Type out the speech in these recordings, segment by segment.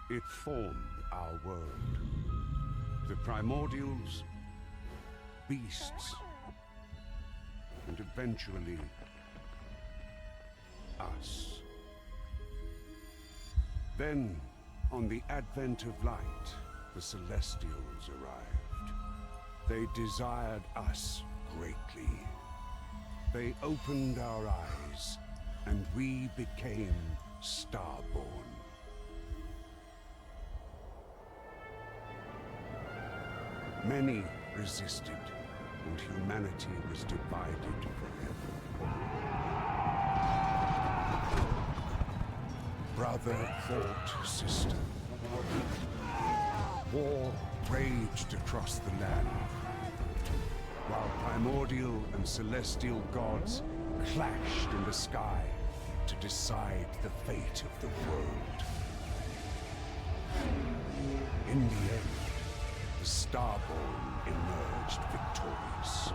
It formed our world. The primordials, beasts, and eventually us. Then, on the advent of light, the Celestials arrived. They desired us greatly. They opened our eyes, and we became starborn. Many resisted, and humanity was divided forever. Brother fought sister. War raged across the land, while primordial and celestial gods clashed in the sky to decide the fate of the world. In the end, the Starborn emerged victorious.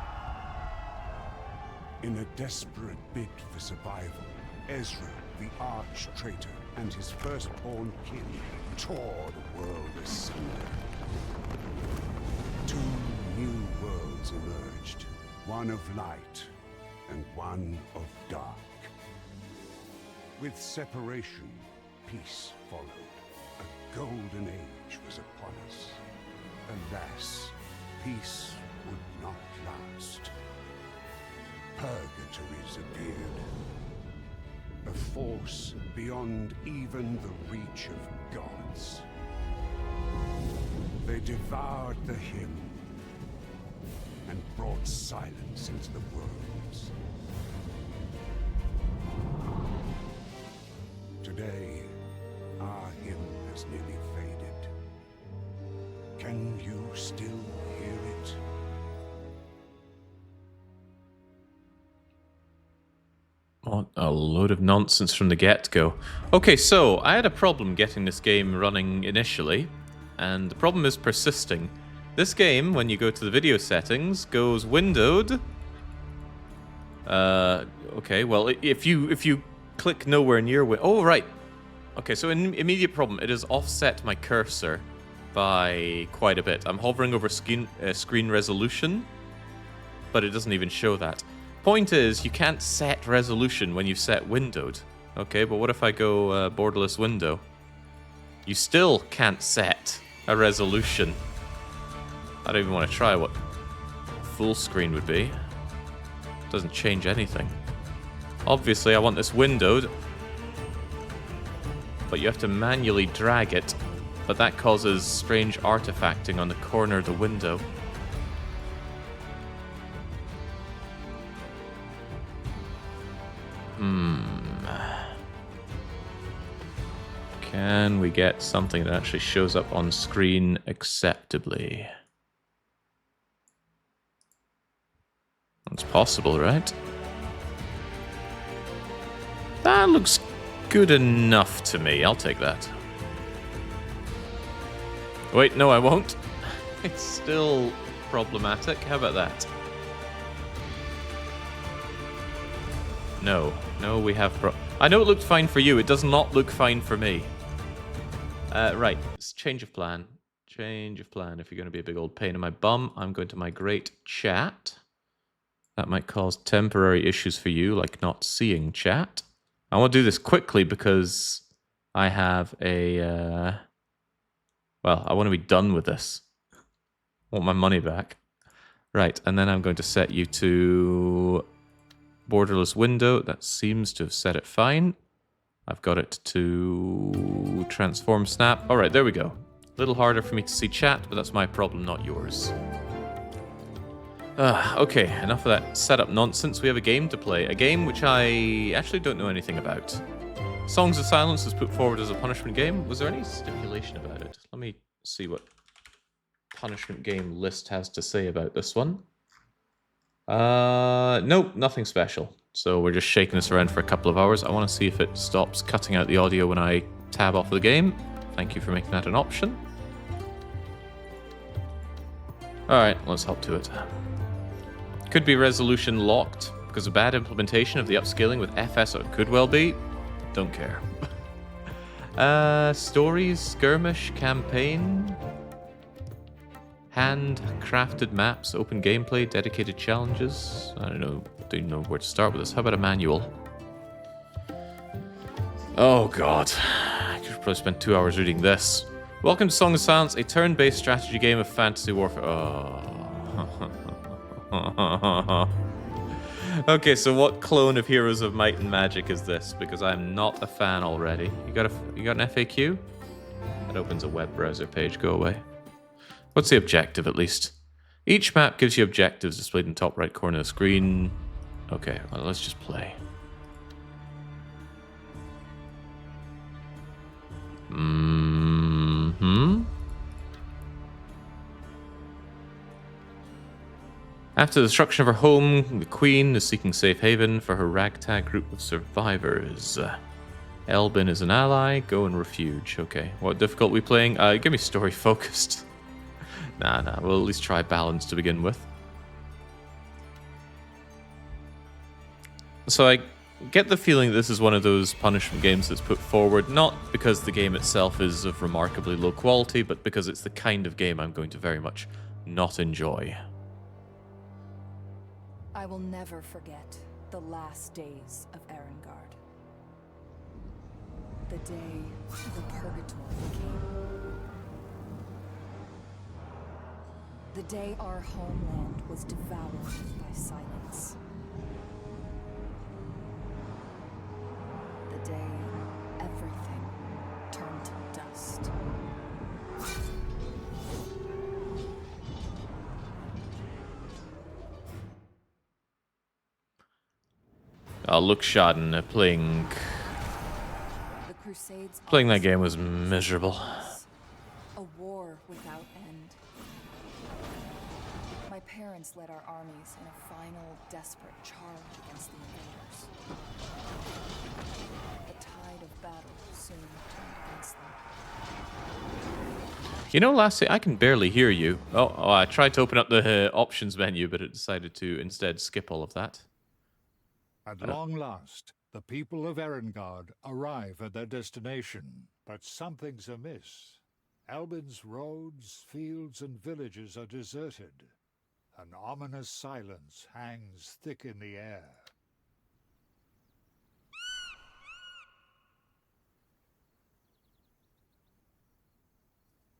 In a desperate bid for survival, Ezra, the arch-traitor, and his firstborn kin tore the world asunder. Two new worlds emerged, one of light and one of dark. With separation, peace followed. A golden age was upon us. Alas, peace would not last. Purgatories appeared. A force beyond even the reach of gods. They devoured the hymn and brought silence into the worlds. Today, our hymn has nearly faded. Can you still hear it? What a load of nonsense from the get-go. Okay, so I had a problem getting this game running initially, and the problem is persisting. This game, when you go to the video settings, goes windowed. Okay, well, if you click nowhere near oh, right. Okay, so an immediate problem. It has offset my cursor by quite a bit. I'm hovering over screen resolution, but it doesn't even show that. Point is, you can't set resolution when you set windowed. Okay, but what if I go borderless window? You still can't set a resolution. I don't even want to try what full screen would be. Doesn't change anything. Obviously, I want this windowed, but you have to manually drag it, but that causes strange artifacting on the corner of the window. Can we get something that actually shows up on screen acceptably? It's possible, right? That looks good enough to me. I'll take that. Wait, no, I won't. It's still problematic. How about that? No, we have I know it looked fine for you. It does not look fine for me. Right, it's change of plan. Change of plan. If you're going to be a big old pain in my bum, I'm going to migrate chat. That might cause temporary issues for you, like not seeing chat. I want to do this quickly because I have a... well, I want to be done with this. I want my money back. Right, and then I'm going to set you to borderless window. That seems to have set it fine. I've got it to transform snap. All right, there we go. A little harder for me to see chat, but that's my problem, not yours. Okay, enough of that setup nonsense. We have a game to play. A game which I actually don't know anything about. Songs of Silence was put forward as a punishment game. Was there any stipulation about it? Let me see what punishment game list has to say about this one. Nope, nothing special. So we're just shaking this around for a couple of hours. I want to see if it stops cutting out the audio when I tab off the game. Thank you for making that an option. Alright, let's hop to it. Could be resolution locked because of bad implementation of the upscaling with FS, or it could well be. Don't care. Stories, skirmish, campaign, handcrafted maps, open gameplay, dedicated challenges. I don't know where to start with this. How about a manual? Oh god, I could probably spend 2 hours reading this. Welcome to Song of Silence, a turn-based strategy game of fantasy warfare. Oh. Okay, so what clone of Heroes of Might and Magic is this? Because I'm not a fan already. You got an FAQ? That opens a web browser page. Go away. What's the objective, at least? Each map gives you objectives displayed in the top right corner of the screen. Okay, well, let's just play. After the destruction of her home, the Queen is seeking safe haven for her ragtag group of survivors. Elbin is an ally. Go and refuge. Okay. What difficult we playing? Give me story focused. Nah. We'll at least try balance to begin with. So I get the feeling this is one of those punishment games that's put forward not because the game itself is of remarkably low quality, but because it's the kind of game I'm going to very much not enjoy. I will never forget the last days of Erengard. The day the purgatory came. The day our homeland was devoured by silence. The day everything turned to dust. Look, Schaden, playing that game was miserable. A war without end. My parents led our armies in a final, desperate charge against the invaders. The tide of battle soon turned against them. You know, Lassie, I can barely hear you. Oh, I tried to open up the options menu, but it decided to instead skip all of that. At long last, the people of Erengard arrive at their destination, but something's amiss. Albin's roads, fields, and villages are deserted. An ominous silence hangs thick in the air.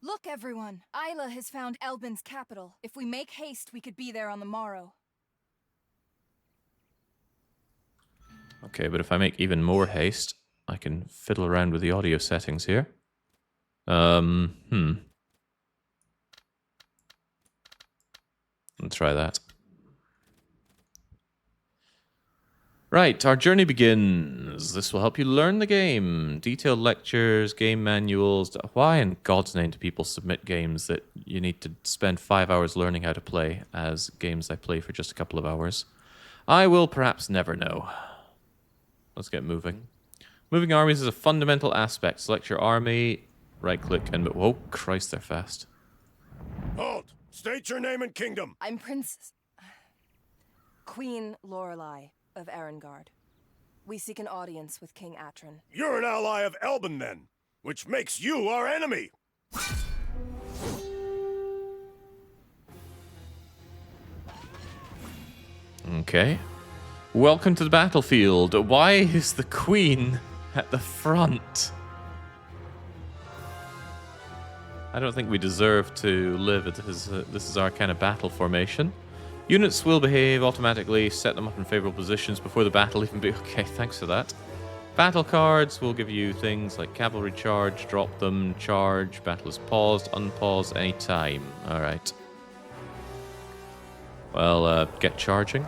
Look, everyone! Isla has found Albin's capital. If we make haste, we could be there on the morrow. Okay, but if I make even more haste, I can fiddle around with the audio settings here. Let's try that. Right, our journey begins. This will help you learn the game. Detailed lectures, game manuals. Why in God's name do people submit games that you need to spend 5 hours learning how to play as games I play for just a couple of hours? I will perhaps never know. Let's get moving. Moving armies is a fundamental aspect. Select your army, right-click, and... Whoa, Christ, they're fast. Halt! State your name and kingdom! I'm Queen Lorelei of Erengard. We seek an audience with King Atron. You're an ally of Elbin, then, which makes you our enemy! Okay. Welcome to the battlefield. Why is the Queen at the front? I don't think we deserve to live. This is our kind of battle formation. Units will behave automatically. Set them up in favorable positions before the battle even begins. Okay, thanks for that. Battle cards will give you things like cavalry charge, drop them, charge, battle is paused, unpause anytime. Alright. Well, get charging.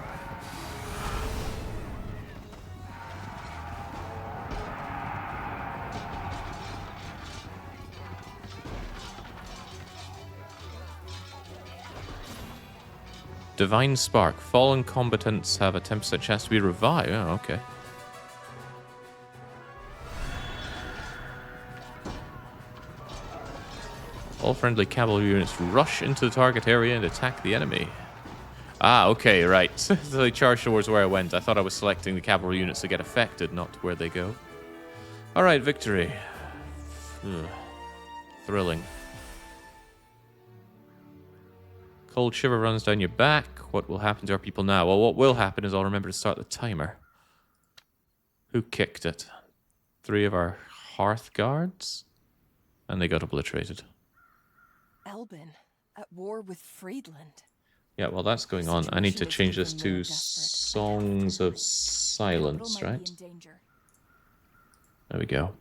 Divine Spark. Fallen combatants have a 10% chance to be revived. Oh, okay. All friendly cavalry units rush into the target area and attack the enemy. Ah, okay, right. So they charge towards where I went. I thought I was selecting the cavalry units that get affected, not where they go. Alright, victory. Ugh. Thrilling. Cold shiver runs down your back. What will happen to our people now? Well, what will happen is I'll remember to start the timer. Who kicked it? 3 of our hearth guards? And they got obliterated. Elbin, at war with Friedland. Yeah, well, that's going on. I need to change this to Songs of Silence, Capital might right? be in danger. There we go.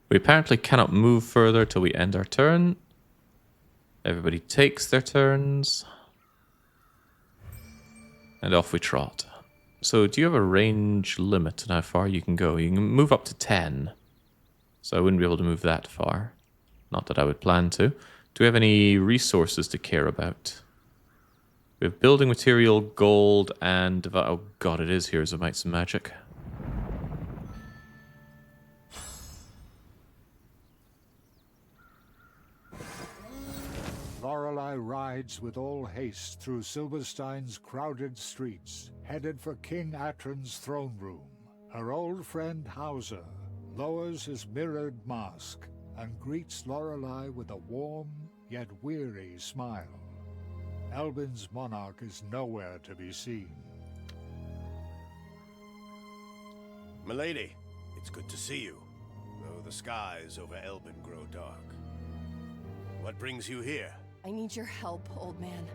We apparently cannot move further till we end our turn. Everybody takes their turns. And off we trot. So, do you have a range limit on how far you can go? You can move up to 10. So I wouldn't be able to move that far. Not that I would plan to. Do we have any resources to care about? We have building material, gold, and... oh god, it is Heroes of Might and Magic. Lorelei rides with all haste through Silverstein's crowded streets, headed for King Atron's throne room. Her old friend Hauser lowers his mirrored mask and greets Lorelei with a warm yet weary smile. Elbin's monarch is nowhere to be seen. Milady, it's good to see you, though the skies over Elbin grow dark. What brings you here? I need your help, old man.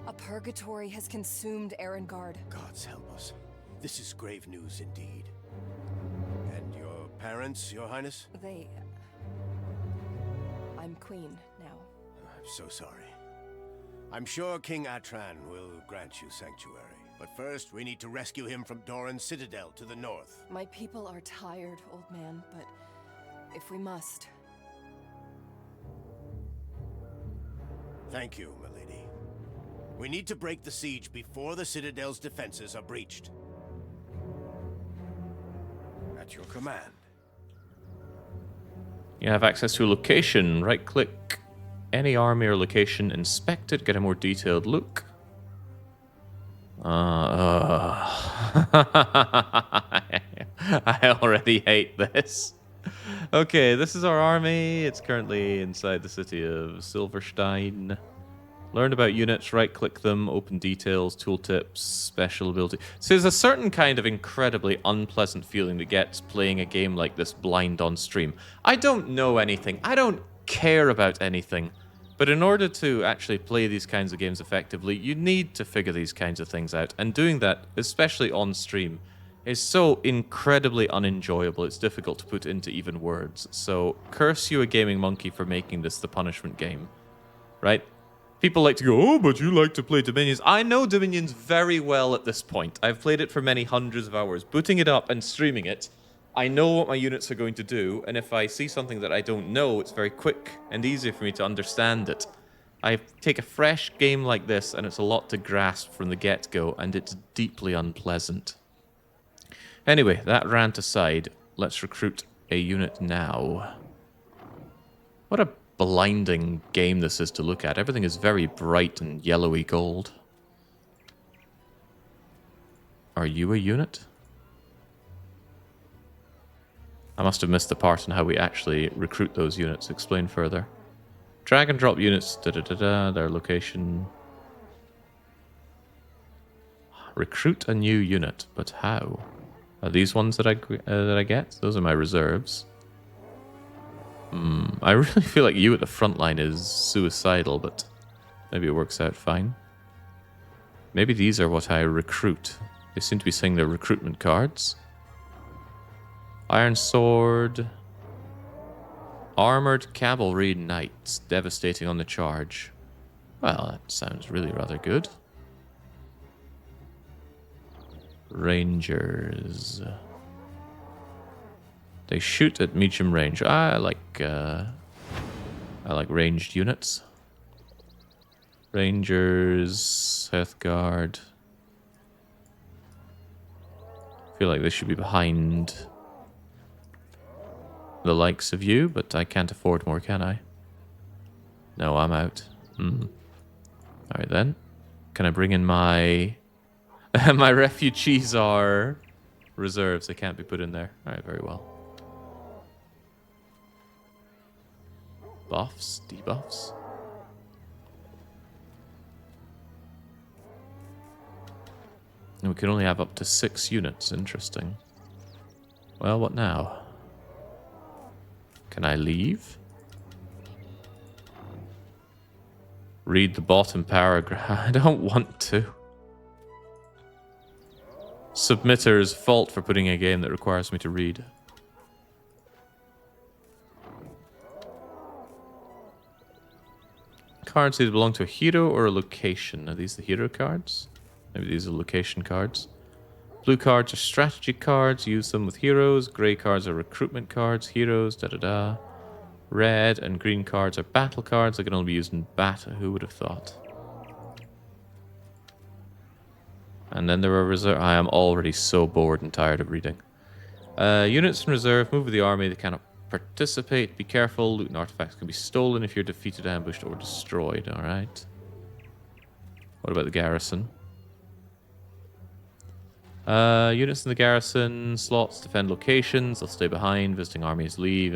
A purgatory has consumed Erengard. Gods help us. This is grave news indeed. And your parents, your highness? I'm queen now. I'm so sorry. I'm sure King Atran will grant you sanctuary. But first, we need to rescue him from Doran's citadel to the north. My people are tired, old man, but if we must... Thank you, milady. We need to break the siege before the citadel's defenses are breached. At your command. You have access to a location. Right-click any army or location, inspect it, get a more detailed look. I already hate this. Okay, this is our army. It's currently inside the city of Silverstein. Learn about units, right-click them, open details, tooltips, special ability. So there's a certain kind of incredibly unpleasant feeling that gets playing a game like this blind on stream. I don't know anything. I don't care about anything. But in order to actually play these kinds of games effectively, you need to figure these kinds of things out. And doing that, especially on stream, is so incredibly unenjoyable, it's difficult to put into even words. So, curse you a gaming monkey for making this the punishment game. Right? People like to go, oh, but you like to play Dominions. I know Dominions very well at this point. I've played it for many hundreds of hours. Booting it up and streaming it, I know what my units are going to do, and if I see something that I don't know, it's very quick and easy for me to understand it. I take a fresh game like this, and it's a lot to grasp from the get-go, and it's deeply unpleasant. Anyway, that rant aside, let's recruit a unit now. What a blinding game this is to look at. Everything is very bright and yellowy gold. Are you a unit? I must have missed the part on how we actually recruit those units. Explain further. Drag and drop units, their location. Recruit a new unit, but how? Are these ones that I get? Those are my reserves. I really feel like you at the front line is suicidal, but maybe it works out fine. Maybe these are what I recruit. They seem to be saying they're recruitment cards. Iron Sword. Armored Cavalry Knights. Devastating on the charge. Well, that sounds really rather good. Rangers. They shoot at medium range. I like ranged units. Rangers, Hearthguard. I feel like they should be behind the likes of you, but I can't afford more, can I? No, I'm out. Alright then. Can I bring in my... my refugees are reserves. They can't be put in there. Alright, very well. Buffs, debuffs. And we can only have up to 6 units. Interesting. Well, what now? Can I leave? Read the bottom paragraph. I don't want to. Submitter's fault for putting a game that requires me to read. Cards either belong to a hero or a location. Are these the hero cards? Maybe these are location cards. Blue cards are strategy cards. Use them with heroes. Grey cards are recruitment cards. Heroes, da-da-da. Red and green cards are battle cards. They can only be used in battle. Who would have thought? And then there are reserve. I am already so bored and tired of reading. Units in reserve. Move with the army. They cannot participate. Be careful. Loot and artifacts can be stolen if you're defeated, ambushed, or destroyed. Alright. What about the garrison? Units in the garrison. Slots. Defend locations. They'll stay behind. Visiting armies leave.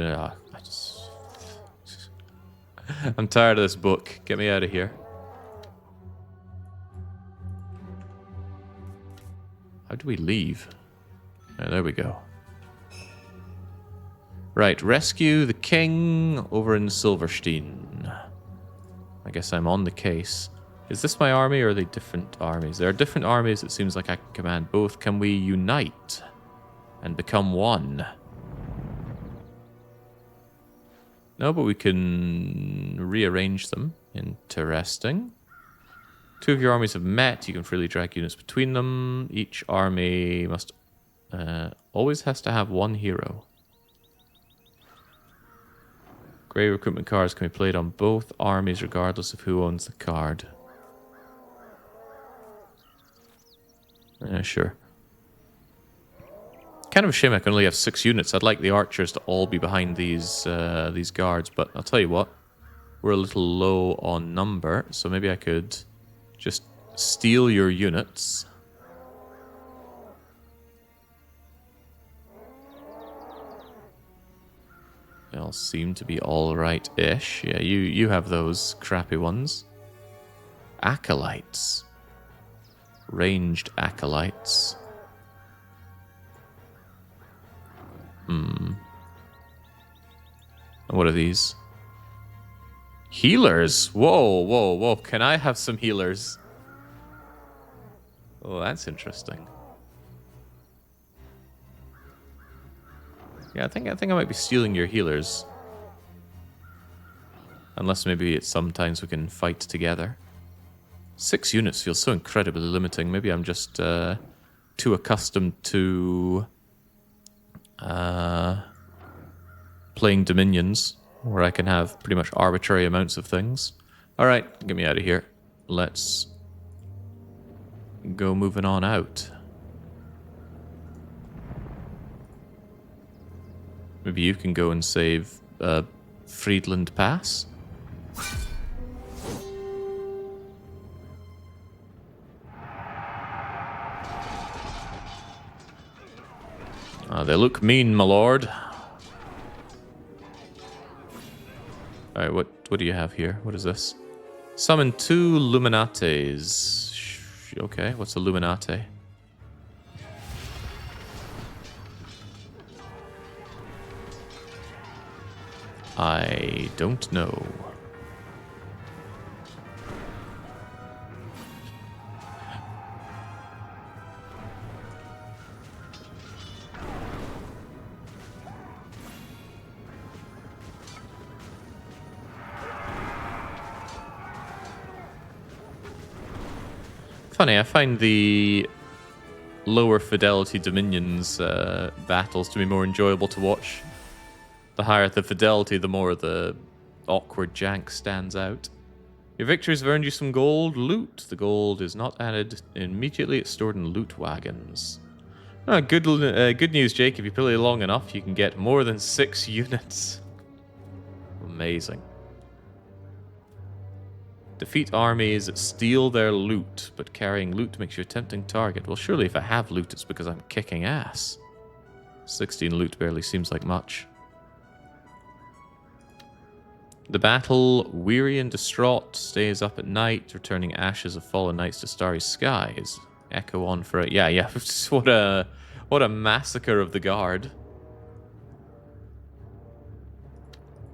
I'm tired of this book. Get me out of here. How do we leave? Oh, there we go. Right, rescue the king over in Silverstein. I guess I'm on the case. Is this my army or are they different armies? There are different armies. It seems like I can command both. Can we unite and become one? No, but we can rearrange them. Interesting. 2 of your armies have met. You can freely drag units between them. Each army must always has to have 1 hero. Grey recruitment cards can be played on both armies regardless of who owns the card. Sure. Kind of a shame I can only have 6 units. I'd like the archers to all be behind these guards, but I'll tell you what. We're a little low on number, so maybe I could just steal your units. They all seem to be alright-ish. Yeah, you have those crappy ones. Acolytes. Ranged acolytes. And what are these? Healers! Whoa, whoa, whoa. Can I have some healers? Oh, that's interesting. Yeah, I think I might be stealing your healers. Unless maybe it's sometimes we can fight together. 6 units feels so incredibly limiting. Maybe I'm just too accustomed to playing Dominions, where I can have pretty much arbitrary amounts of things. Alright, get me out of here. Let's go moving on out. Maybe you can go and save Friedland Pass? They look mean, my lord. Alright, what do you have here? What is this? Summon 2 Luminates. Okay, what's a Luminate? I don't know. Funny, I find the lower fidelity Dominions battles to be more enjoyable to watch. The higher the fidelity, the more the awkward jank stands out. Your victories have earned you some gold. Loot. The gold is not added immediately. It's stored in loot wagons. Good news, Jake. If you play long enough, you can get more than 6 units. Amazing. Defeat armies, steal their loot, but carrying loot makes you a tempting target. Well, surely if I have loot, it's because I'm kicking ass. 16 loot barely seems like much. The battle, weary and distraught, stays up at night, returning ashes of fallen knights to starry skies. Echo on for it. Yeah. what a massacre of the guard.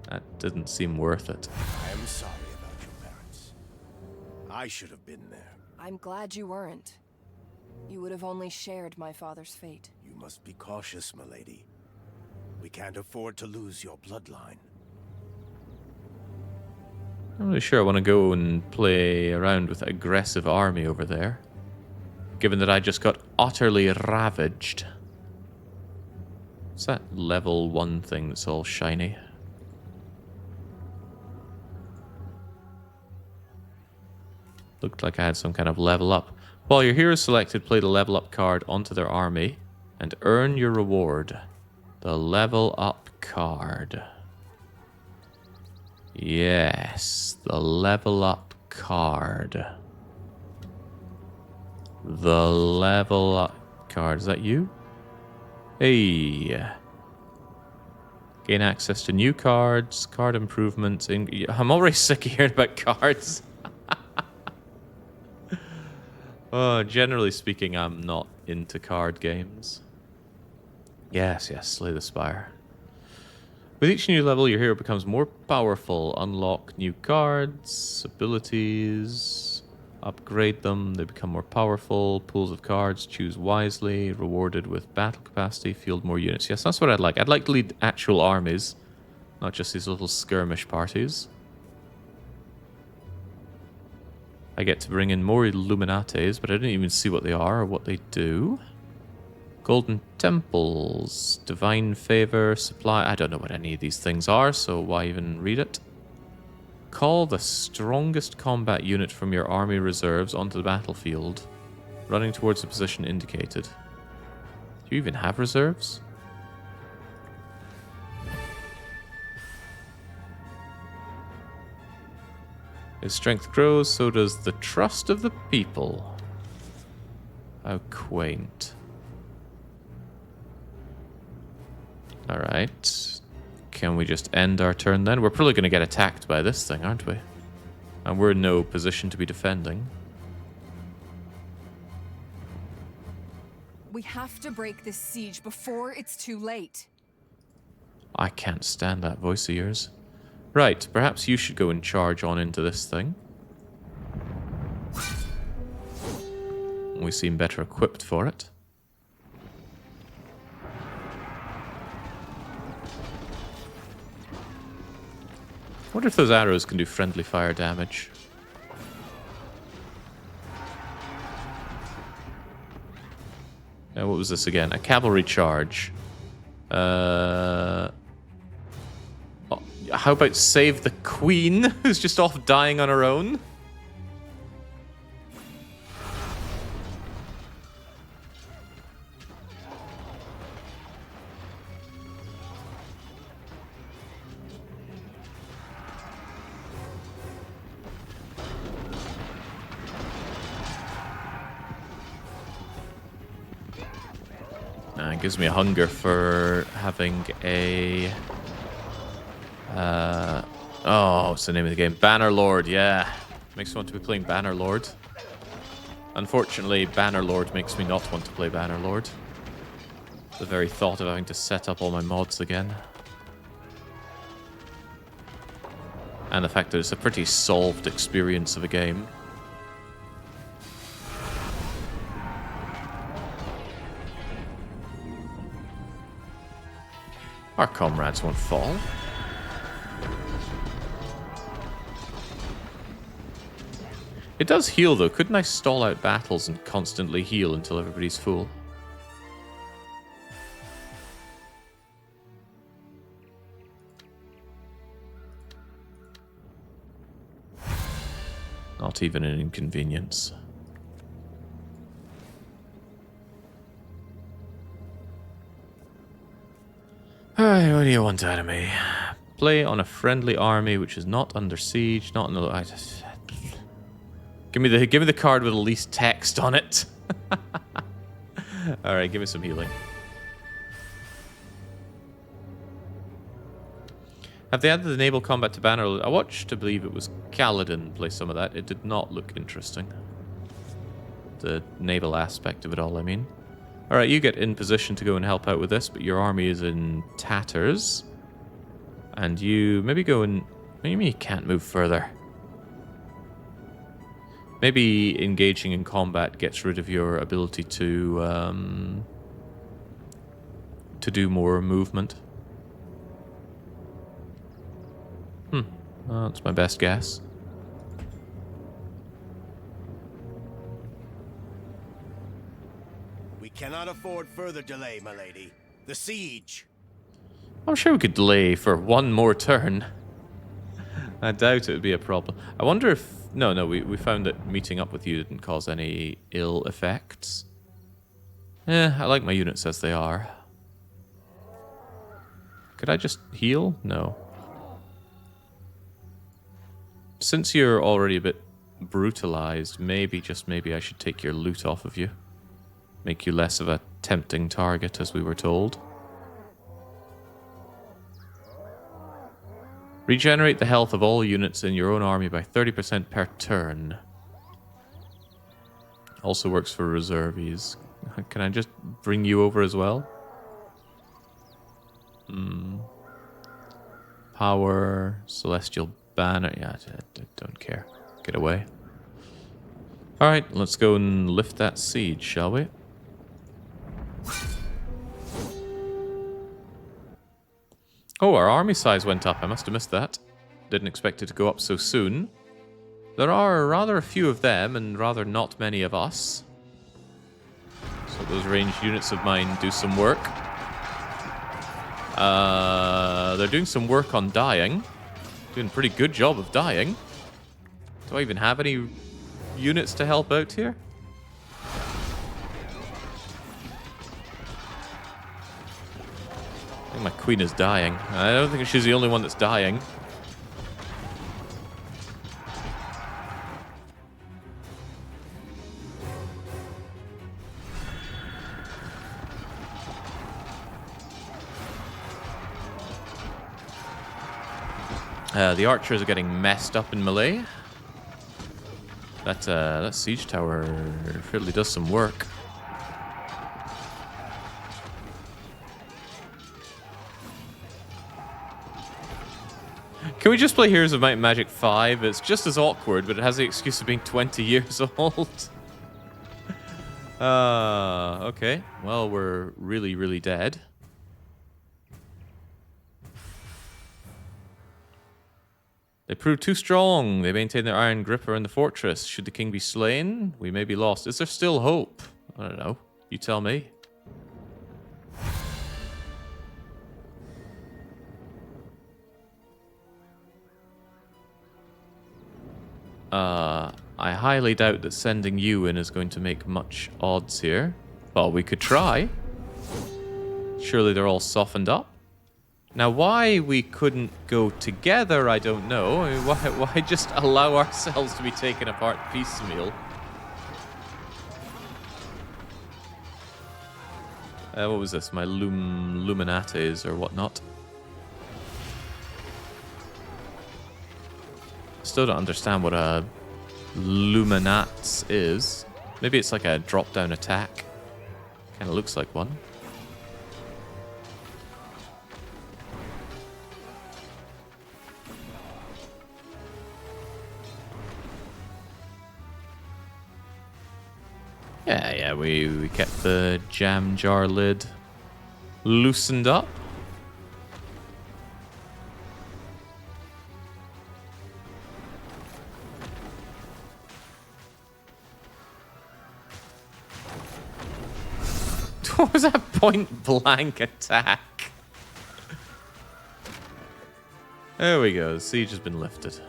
That didn't seem worth it. I am sorry about your parents. I should have been there. I'm glad you weren't. You would have only shared my father's fate. You must be cautious, milady. We can't afford to lose your bloodline. I'm not really sure I want to go and play around with an aggressive army over there, given that I just got utterly ravaged. What's that level 1 thing that's all shiny? Looked like I had some kind of level up. While your hero is selected, play the level up card onto their army and earn your reward. The level up card. Yes, the level up card. The level up card. Is that you? Hey. Gain access to new cards, card improvements. I'm already sick of hearing about cards. Generally speaking, I'm not into card games. Yes, Slay the Spire. With each new level, your hero becomes more powerful. Unlock new cards, abilities, upgrade them. They become more powerful. Pools of cards, choose wisely. Rewarded with battle capacity, field more units. Yes, that's what I'd like. I'd like to lead actual armies, not just these little skirmish parties. I get to bring in more Illuminates, but I didn't even see what they are or what they do. Golden Temples, Divine Favor, Supply. I don't know what any of these things are, so why even read it? Call the strongest combat unit from your army reserves onto the battlefield, running towards the position indicated. Do you even have reserves? His strength grows, so does the trust of the people. How quaint. Alright. Can we just end our turn then? We're probably going to get attacked by this thing, aren't we? And we're in no position to be defending. We have to break this siege before it's too late. I can't stand that voice of yours. Right, perhaps you should go and charge on into this thing. We seem better equipped for it. I wonder if those arrows can do friendly fire damage. What was this again? A cavalry charge. How about save the queen, who's just off dying on her own? It gives me a hunger for having a... what's the name of the game? Bannerlord, yeah. Makes me want to be playing Bannerlord. Unfortunately, Bannerlord makes me not want to play Bannerlord. The very thought of having to set up all my mods again. And the fact that it's a pretty solved experience of a game. Our comrades won't fall. It does heal, though. Couldn't I stall out battles and constantly heal until everybody's full? Not even an inconvenience. Alright, what do you want out of me? Play on a friendly army which is not under siege, not in the... Give me the card with the least text on it. All right, give me some healing. Have they added the naval combat to banner? I watched to believe it was Kaladin play some of that. It did not look interesting. The naval aspect of it all, I mean. All right, you get in position to go and help out with this, but your army is in tatters. And you maybe go and... Maybe you can't move further. Maybe engaging in combat gets rid of your ability to do more movement. Well, that's my best guess. We cannot afford further delay, my lady. The siege. I'm sure we could delay for one more turn. I doubt it would be a problem. I wonder if... No, we found that meeting up with you didn't cause any ill effects. I like my units as they are. Could I just heal? No. Since you're already a bit brutalized, maybe, just maybe, I should take your loot off of you. Make you less of a tempting target, as we were told. Regenerate the health of all units in your own army by 30% per turn. Also works for reservies. Can I just bring you over as well? Power, Celestial Banner. Yeah, I don't care. Get away. Alright, let's go and lift that siege, shall we? Oh, our army size went up. I must have missed that. Didn't expect it to go up so soon. There are rather a few of them and rather not many of us. So those ranged units of mine do some work. They're doing some work on dying. Doing a pretty good job of dying. Do I even have any units to help out here? I think my queen is dying. I don't think she's the only one that's dying. The archers are getting messed up in melee. That siege tower really does some work. Can we just play Heroes of Might and Magic 5? It's just as awkward, but it has the excuse of being 20 years old. Okay. Well, we're really, really dead. They proved too strong. They maintain their iron grip around the fortress. Should the king be slain, we may be lost. Is there still hope? I don't know. You tell me. I highly doubt that sending you in is going to make much odds here. Well, we could try. Surely they're all softened up. Now, why we couldn't go together, I don't know. I mean, why just allow ourselves to be taken apart piecemeal? What was this? My Luminates or whatnot. Still don't understand what a Luminats is. Maybe it's like a drop-down attack. Kind of looks like one. Yeah, we kept the jam jar lid loosened up. What was that point blank attack? There we go, the siege has been lifted.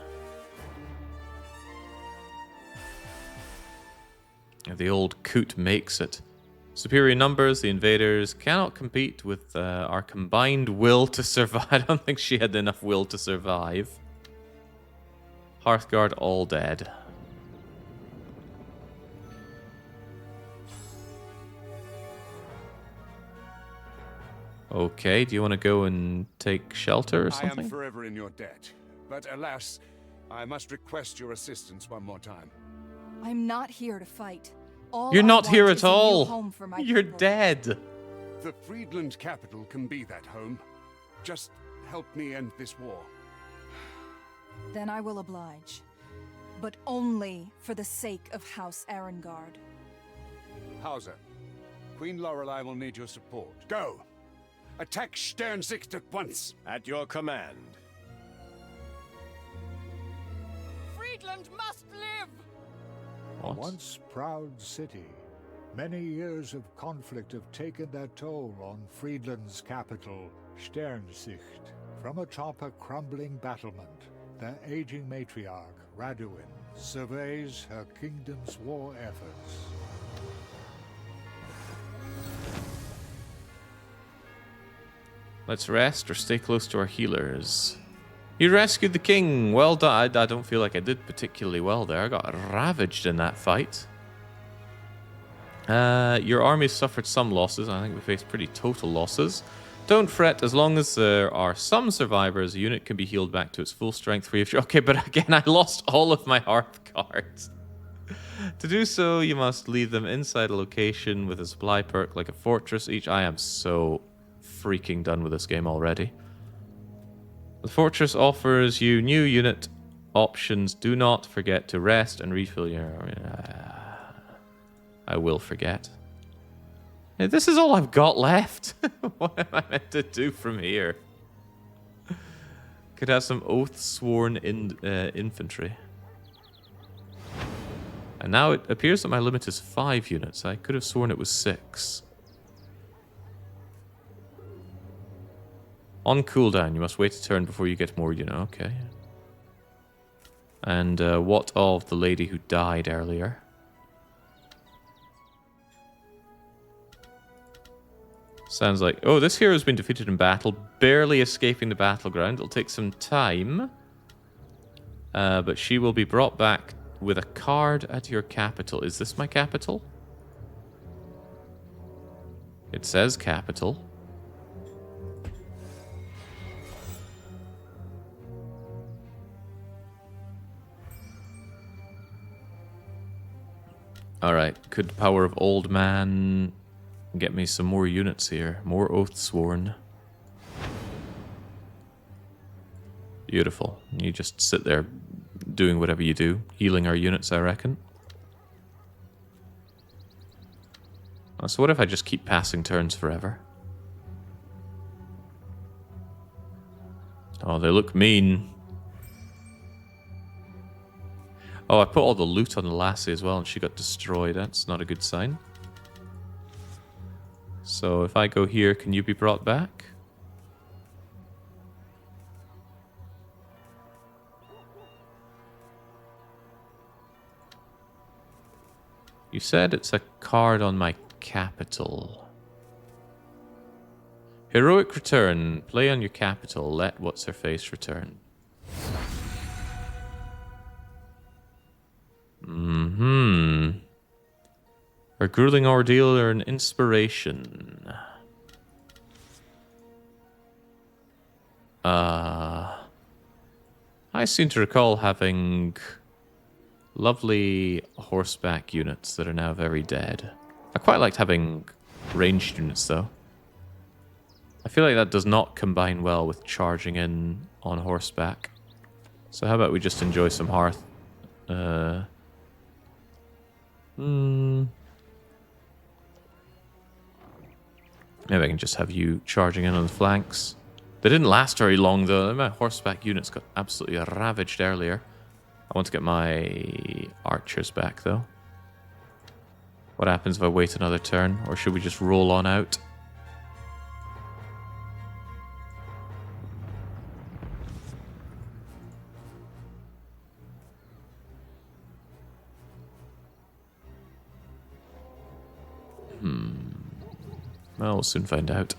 The old coot makes it. Superior numbers, the invaders cannot compete with our combined will to survive. I don't think she had enough will to survive. Hearthguard all dead. Okay, do you want to go and take shelter or I am something? forever in your debt, but alas, I must request your assistance one more time. I'm not here to fight. All You're I not here want at is a new all. home for my You're people. dead. The Friedland capital can be that home. Just help me end this war. Then I will oblige. But only for the sake of House Arengard. Hauser, Queen Lorelei will need your support. Go! Attack Sternsicht at once! At your command. Friedland must live! A What? once proud city. Many years of conflict have taken their toll on Friedland's capital, Sternsicht. From atop a crumbling battlement, their aging matriarch, Raduin, surveys her kingdom's war efforts. Let's rest or stay close to our healers. You rescued the king. Well done. I don't feel like I did particularly well there. I got ravaged in that fight. Your army suffered some losses. I think we faced pretty total losses. Don't fret. As long as there are some survivors, a unit can be healed back to its full strength free of... Okay, but again, I lost all of my hearth cards. To do so, you must leave them inside a location with a supply perk like a fortress each. I am so freaking done with this game already. The fortress offers you new unit options. Do not forget to rest and refill your... I will forget. Hey, this is all I've got left. What am I meant to do from here? Could have some oath-sworn infantry. And now it appears that my limit is 5 units. I could have sworn it was 6. On cooldown, you must wait a turn before you get more unit. Okay. And what of the lady who died earlier? Sounds like... Oh, this hero's been defeated in battle, barely escaping the battleground. It'll take some time. But she will be brought back with a card at your capital. Is this my capital? It says capital. Alright, could the power of Old Man get me some more units here? More oath sworn. Beautiful. You just sit there doing whatever you do. Healing our units, I reckon. So what if I just keep passing turns forever? Oh, they look mean. Oh, I put all the loot on the lassie as well, and she got destroyed. That's not a good sign. So if I go here, can you be brought back? You said it's a card on my capital. Heroic return. Play on your capital. Let what's-her-face return. A grueling ordeal or an inspiration? I seem to recall having lovely horseback units that are now very dead. I quite liked having ranged units, though. I feel like that does not combine well with charging in on horseback. So how about we just enjoy some hearth? Maybe I can just have you charging in on the flanks. They didn't last very long, though. My horseback units got absolutely ravaged earlier. I want to get my archers back, though. What happens if I wait another turn? Or should we just roll on out? Well, we'll soon find out.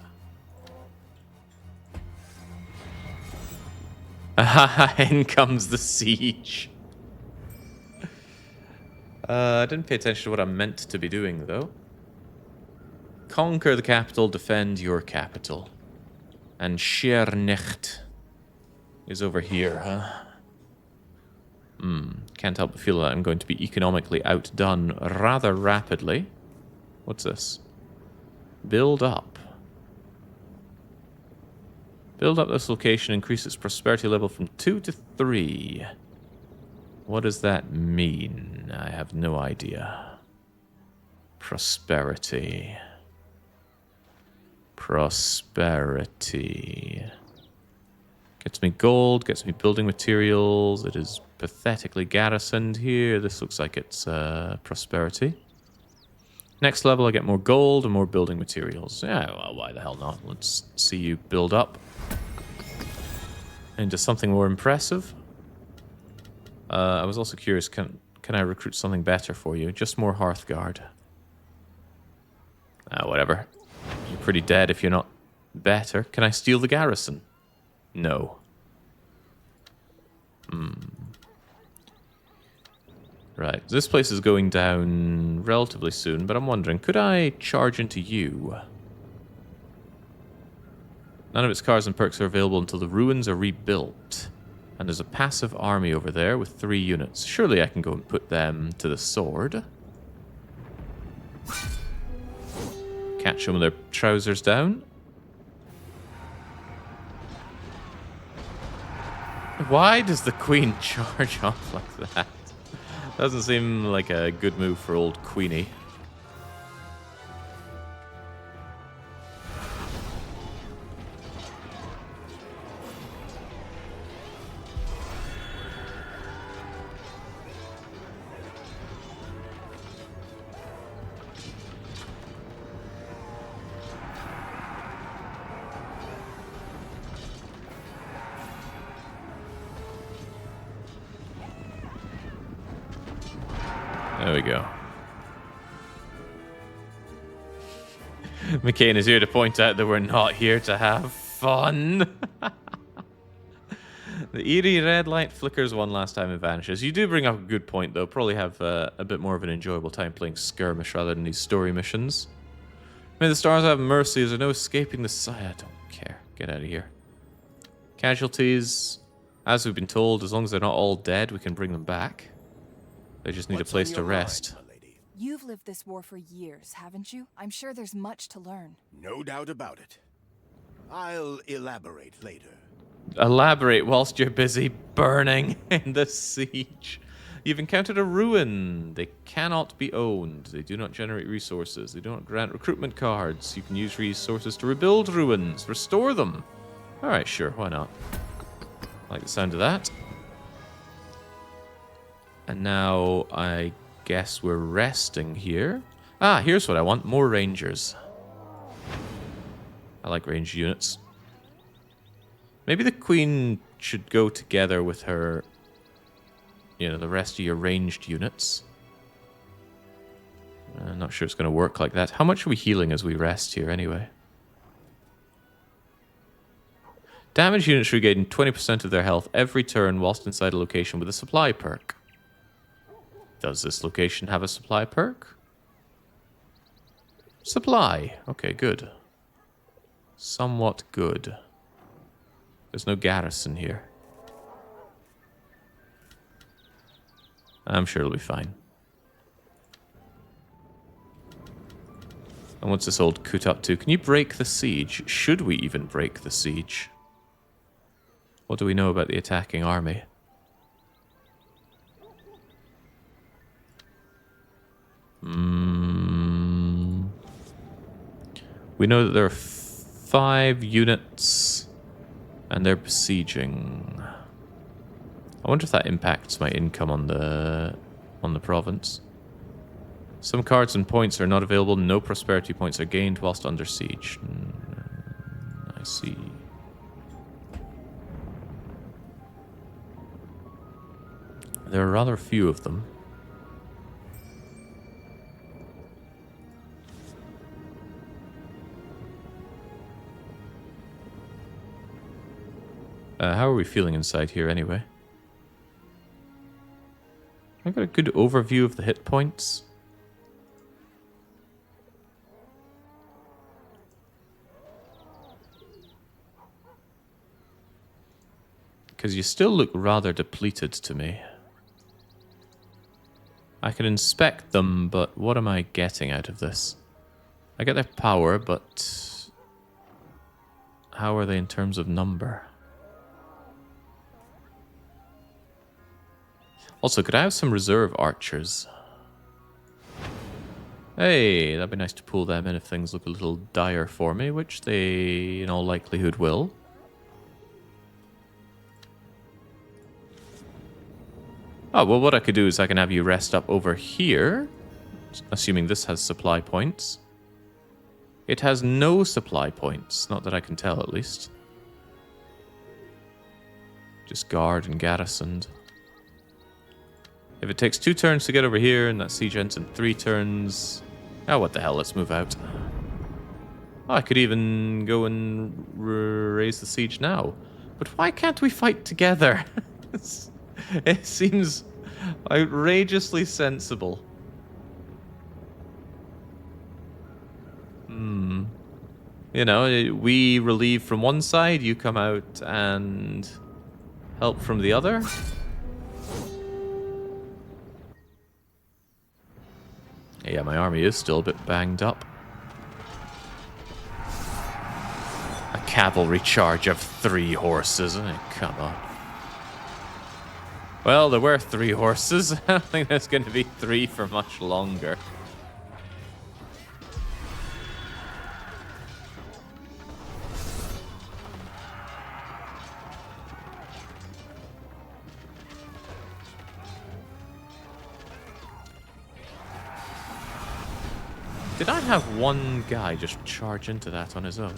In comes the siege. I didn't pay attention to what I'm meant to be doing, though. Conquer the capital, defend your capital. And Schernecht is over here, huh? Can't help but feel that I'm going to be economically outdone rather rapidly. What's this? Build up. Build up this location, increase its prosperity level from 2 to 3. What does that mean? I have no idea. Prosperity. Prosperity. Gets me gold, gets me building materials. It is pathetically garrisoned here. This looks like it's prosperity. Next level, I get more gold and more building materials. Yeah, well, why the hell not? Let's see you build up into something more impressive. I was also curious, can I recruit something better for you? Just more Hearthguard. Whatever. You're pretty dead if you're not better. Can I steal the garrison? No. Right, this place is going down relatively soon, but I'm wondering, could I charge into you? None of its cards and perks are available until the ruins are rebuilt. And there's a passive army over there with 3 units. Surely I can go and put them to the sword. Catch them with their trousers down. Why does the queen charge off like that? Doesn't seem like a good move for old Queenie. There we go. McCain is here to point out that we're not here to have fun. The eerie red light flickers one last time and vanishes. You do bring up a good point, though. Probably have a bit more of an enjoyable time playing skirmish rather than these story missions. May the stars have mercy. Is there no escaping the sight? I don't care. Get out of here. Casualties, as we've been told, as long as they're not all dead, we can bring them back. They just need a place to rest. You've lived this war for years, haven't you? I'm sure there's much to learn. No doubt about it. I'll elaborate later. Elaborate whilst you're busy burning in the siege. You've encountered a ruin. They cannot be owned. They do not generate resources. They do not grant recruitment cards. You can use resources to rebuild ruins, restore them. Alright, sure, why not? I like the sound of that. And now I guess we're resting here. Ah, here's what I want. More rangers. I like ranged units. Maybe the queen should go together with her, you know, the rest of your ranged units. I'm not sure it's going to work like that. How much are we healing as we rest here anyway? Damage units regain 20% of their health every turn whilst inside a location with a supply perk. Does this location have a supply perk? Supply. Okay, good. Somewhat good. There's no garrison here. I'm sure it'll be fine. And what's this old coot up to? Can you break the siege? Should we even break the siege? What do we know about the attacking army? We know that there are 5 units and they're besieging. I wonder if that impacts my income on the province. Some cards and points are not available. No prosperity points are gained whilst under siege. I see. There are rather few of them. How are we feeling inside here anyway? I got a good overview of the hit points. Because you still look rather depleted to me. I can inspect them, but what am I getting out of this? I get their power, but how are they in terms of number? Also, could I have some reserve archers? Hey, that'd be nice to pull them in if things look a little dire for me, which they in all likelihood will. Oh, well, what I could do is I can have you rest up over here, assuming this has supply points. It has no supply points, not that I can tell at least. Just guard and garrisoned. If it takes 2 turns to get over here, and that siege ends in 3 turns... Oh, what the hell, let's move out. Oh, I could even go and raise the siege now. But why can't we fight together? It seems outrageously sensible. You know, we relieve from one side, you come out and help from the other. Yeah, my army is still a bit banged up. A cavalry charge of 3 horses. Come on. Well, there were 3 horses. I don't think there's going to be 3 for much longer. Did I have one guy just charge into that on his own?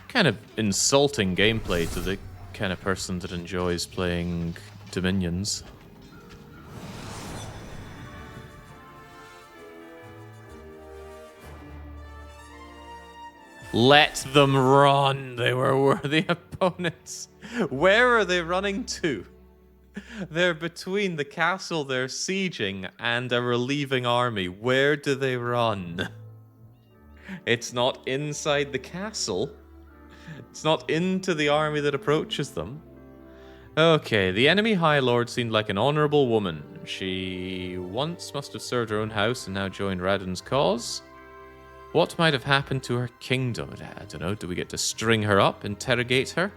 Kind of insulting gameplay to the kind of person that enjoys playing Dominions. Let them run. They were worthy opponents. Where are they running to? They're between the castle they're sieging and a relieving army. Where do they run? It's not inside the castle. It's not into the army that approaches them. Okay, the enemy High Lord seemed like an honorable woman. She once must have served her own house and now joined Radon's cause. What might have happened to her kingdom? I don't know. Do we get to string her up, interrogate her?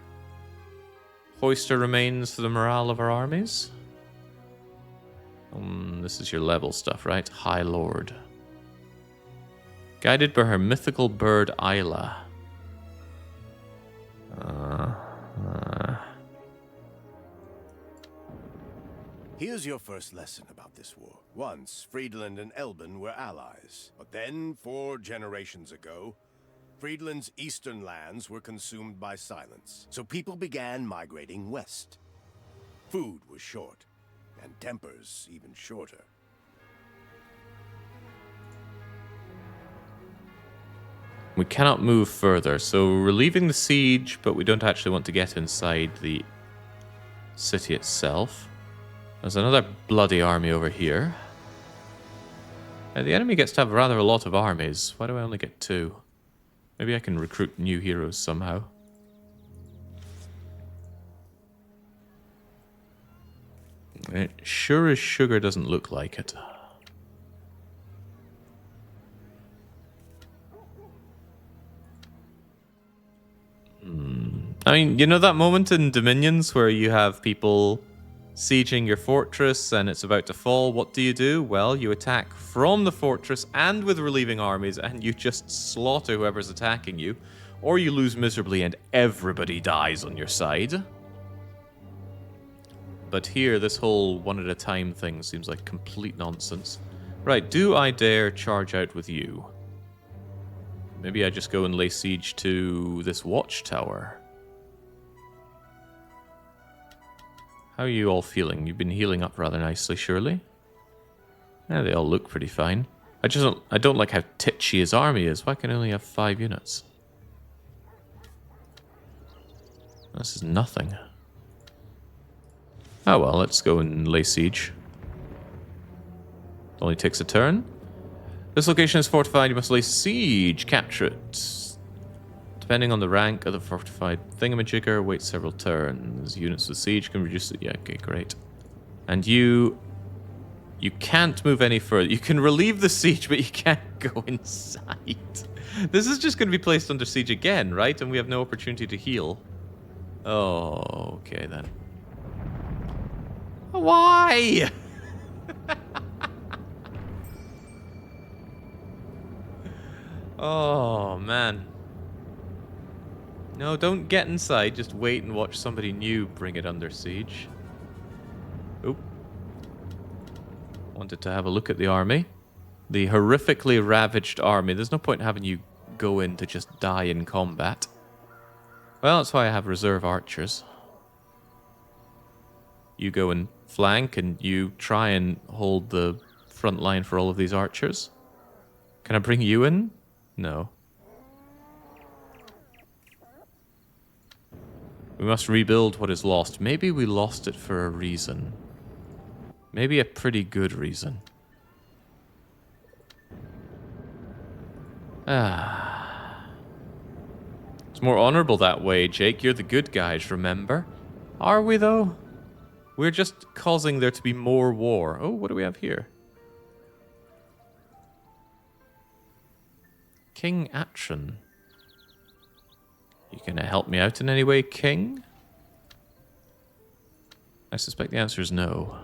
Hoist her remains for the morale of our armies? This is your level stuff, right? High Lord. Guided by her mythical bird, Isla. Here's your first lesson about this war. Once, Friedland and Elben were allies. But then, 4 generations ago, Friedland's eastern lands were consumed by silence. So people began migrating west. Food was short, and tempers even shorter. We cannot move further, so we're relieving the siege, but we don't actually want to get inside the city itself. There's another bloody army over here. And the enemy gets to have rather a lot of armies. Why do I only get 2? Maybe I can recruit new heroes somehow. It sure as sugar doesn't look like it. I mean, you know that moment in Dominions where you have people sieging your fortress and it's about to fall? What do? Well, you attack from the fortress and with relieving armies and you just slaughter whoever's attacking you. Or you lose miserably and everybody dies on your side. But here, this whole one at a time thing seems like complete nonsense. Right, do I dare charge out with you? Maybe I just go and lay siege to this watchtower. How are you all feeling? You've been healing up rather nicely, surely? Yeah, they all look pretty fine. I don't like how titchy his army is. Why can I only have 5 units? This is nothing. Oh well, let's go and lay siege. It only takes a turn. This location is fortified, you must lay siege, capture it. Depending on the rank of the fortified thingamajigger, wait several turns. Units with siege can reduce it. Yeah, okay, great. And you can't move any further. You can relieve the siege, but you can't go inside. This is just going to be placed under siege again, right? And we have no opportunity to heal. Oh, okay then. Why? Oh, man. No, don't get inside. Just wait and watch somebody new bring it under siege. Oop. Wanted to have a look at the army. The horrifically ravaged army. There's no point in having you go in to just die in combat. Well, that's why I have reserve archers. You go and flank and you try and hold the front line for all of these archers. Can I bring you in? No. We must rebuild what is lost. Maybe we lost it for a reason. Maybe a pretty good reason. Ah. It's more honorable that way, Jake. You're the good guys, remember? Are we, though? We're just causing there to be more war. Oh, what do we have here? King Atron. You gonna help me out in any way, King? I suspect the answer is no.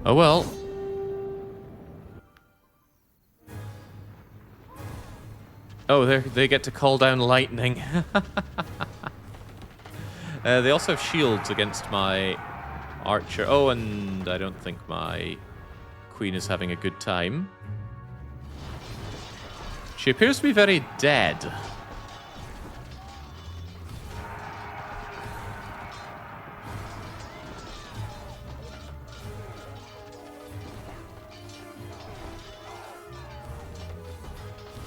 Oh well. Oh, they get to call down lightning. They also have shields against my archer. Oh, and I don't think my queen is having a good time. She appears to be very dead.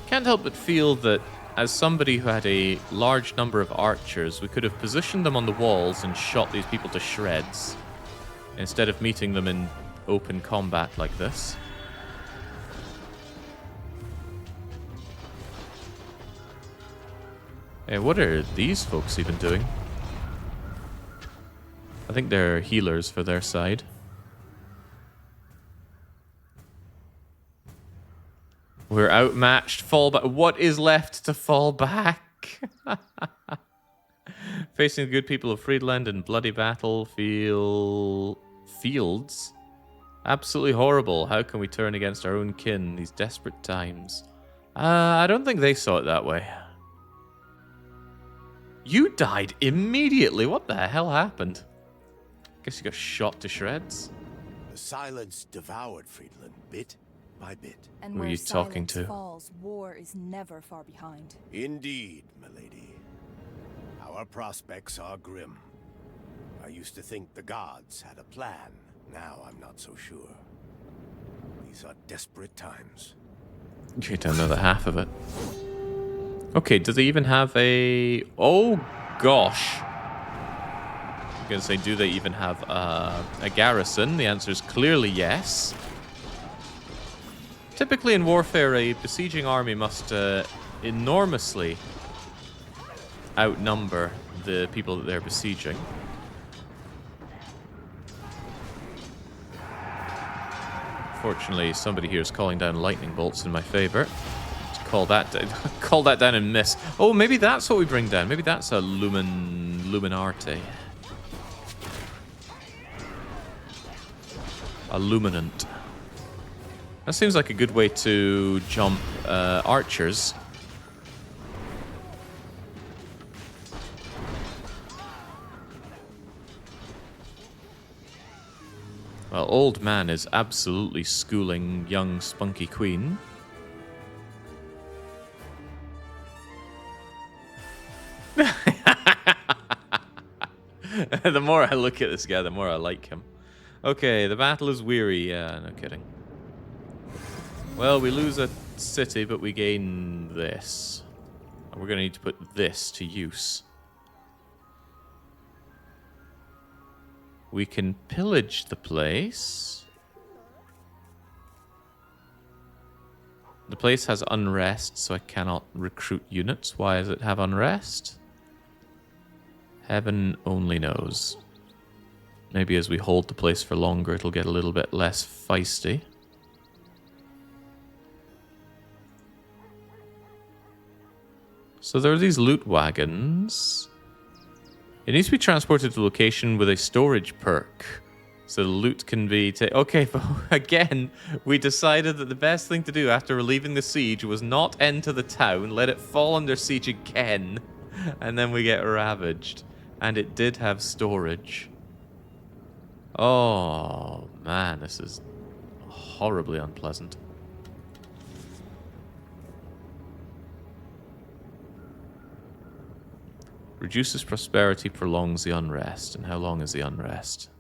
Can't help but feel that as somebody who had a large number of archers, we could have positioned them on the walls and shot these people to shreds instead of meeting them in open combat like this. Hey, what are these folks even doing? I think they're healers for their side. We're outmatched. Fall back. What is left to fall back? Facing the good people of Friedland in bloody fields. Absolutely horrible. How can we turn against our own kin in these desperate times? I don't think they saw it that way. You died immediately. What the hell happened? Guess you got shot to shreds. The silence devoured Friedland bit by bit. And Who are where you talking silence to? falls, war is never far behind. Indeed, milady. Our prospects are grim. I used to think the gods had a plan. Now I'm not so sure. These are desperate times. You don't know the half of it. Okay, do they even have a... Oh, gosh. I'm going to say, do they even have a garrison? The answer is clearly yes. Typically in warfare, a besieging army must enormously outnumber the people that they're besieging. Fortunately, somebody here is calling down lightning bolts in my favor. Let's call that down and miss. Oh, maybe that's what we bring down. Maybe that's a luminarte. A luminant. That seems like a good way to jump archers. Well, old man is absolutely schooling young spunky queen. The more I look at this guy, the more I like him. Okay, the battle is weary. Yeah, no kidding. Well, we lose a city, but we gain this. And we're going to need to put this to use. We can pillage the place. The place has unrest, so I cannot recruit units. Why does it have unrest? Heaven only knows. Maybe as we hold the place for longer, it'll get a little bit less feisty. So there are these loot wagons. It needs to be transported to a location with a storage perk. So the loot can be... okay, but again, we decided that the best thing to do after relieving the siege was not enter the town, let it fall under siege again, and then we get ravaged. And it did have storage. Oh, man, this is horribly unpleasant. Reduces prosperity, prolongs the unrest. And how long is the unrest?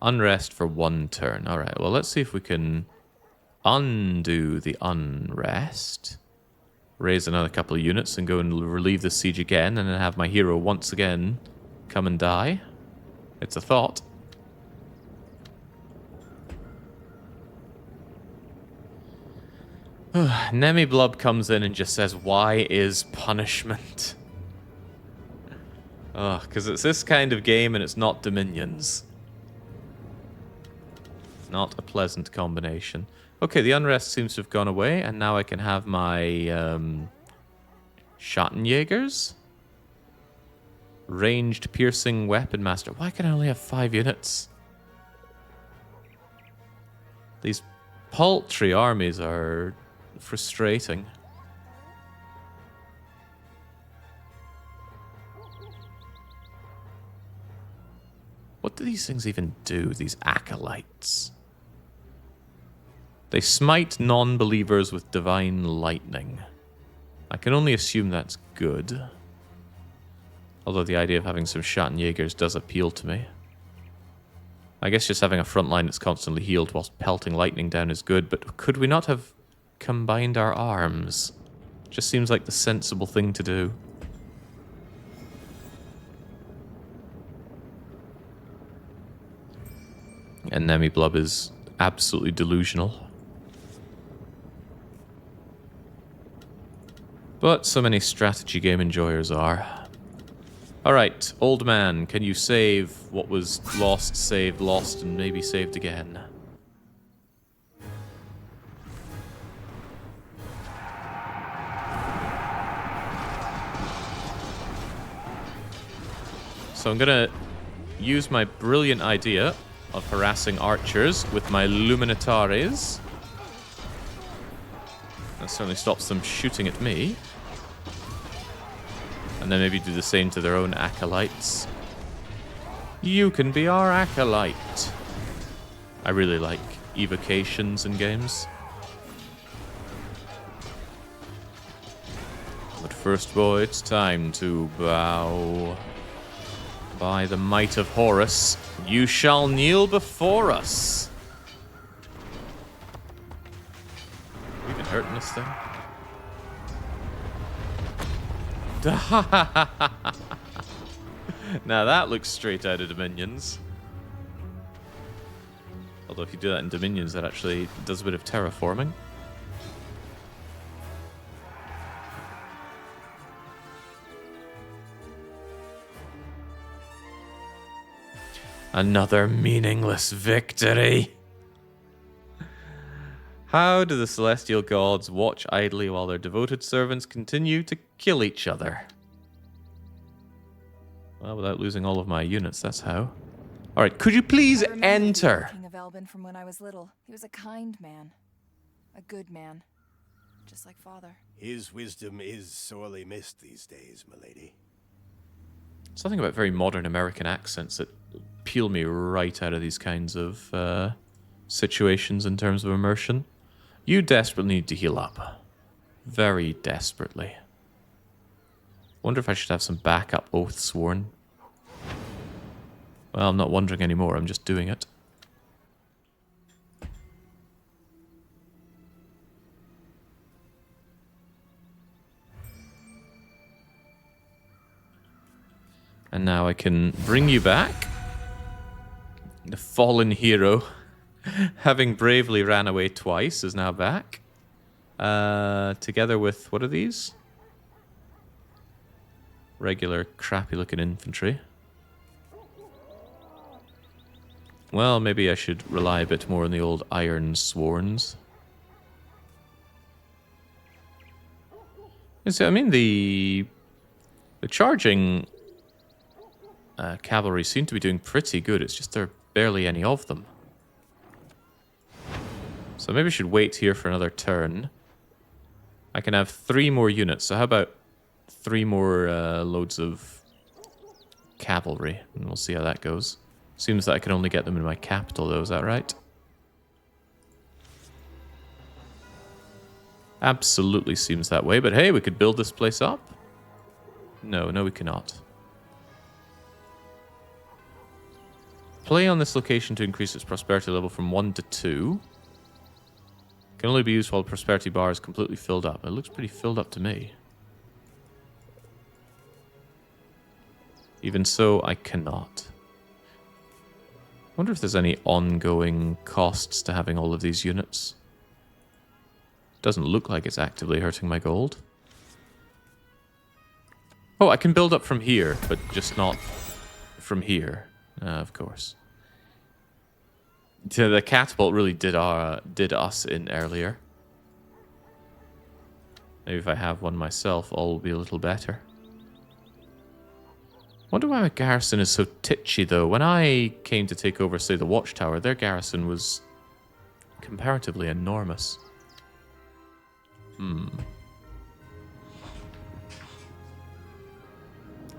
Unrest for 1 turn. Alright, well, let's see if we can undo the unrest. Raise another couple of units and go and relieve the siege again, and then have my hero once again come and die. It's a thought. Nemi Blub comes in and just says, "Why is punishment?" Because it's this kind of game and it's not Dominions. Not a pleasant combination. Okay, the unrest seems to have gone away, and now I can have my Schattenjägers. Ranged piercing weapon master. Why can I only have 5 units? These paltry armies are frustrating. What do these things even do, these acolytes? They smite non-believers with divine lightning. I can only assume that's good. Although the idea of having some Schattenjägers does appeal to me. I guess just having a front line that's constantly healed whilst pelting lightning down is good, but could we not have combined our arms? Just seems like the sensible thing to do. And Nemi Blub is absolutely delusional. But so many strategy game enjoyers are. Alright, old man, can you save what was lost, saved, lost, and maybe saved again? So I'm gonna use my brilliant idea of harassing archers with my Luminataries. That certainly stops them shooting at me. And then maybe do the same to their own acolytes. You can be our acolyte. I really like evocations in games. But first, boy, it's time to bow. By the might of Horus, you shall kneel before us. Are we even hurting this thing? Now that looks straight out of Dominions. Although if you do that in Dominions, that actually does a bit of terraforming. Another meaningless victory. How do the celestial gods watch idly while their devoted servants continue to kill each other? Well, without losing all of my units, that's how. Alright, could you please I remember enter? the King of Elbin from when I was little. He was a kind man. A good man. Just like father. His wisdom is sorely missed these days, milady. Something about very modern American accents that peel me right out of these kinds of situations in terms of immersion. You desperately need to heal up. Very desperately. Wonder if I should have some backup oath sworn. Well, I'm not wondering anymore, I'm just doing it. And now I can bring you back. The fallen hero, having bravely ran away twice, is now back. Together with, what are these? Regular crappy looking infantry. Well, maybe I should rely a bit more on the old Iron Sworns. I mean, the charging cavalry seem to be doing pretty good. It's just there are barely any of them. So maybe I should wait here for another turn. I can have 3 more units. So how about 3 more loads of cavalry? And we'll see how that goes. Seems that I can only get them in my capital, though. Is that right? Absolutely seems that way. But hey, we could build this place up. No, we cannot. Play on this location to increase its prosperity level from 1 to 2. Can only be used while the prosperity bar is completely filled up. It looks pretty filled up to me. Even so, I cannot. I wonder if there's any ongoing costs to having all of these units. Doesn't look like it's actively hurting my gold. Oh, I can build up from here, but just not from here, of course. The catapult really did us in earlier. Maybe if I have one myself, all will be a little better. Wonder why my garrison is so titchy, though. When I came to take over, say, the Watchtower, their garrison was comparatively enormous.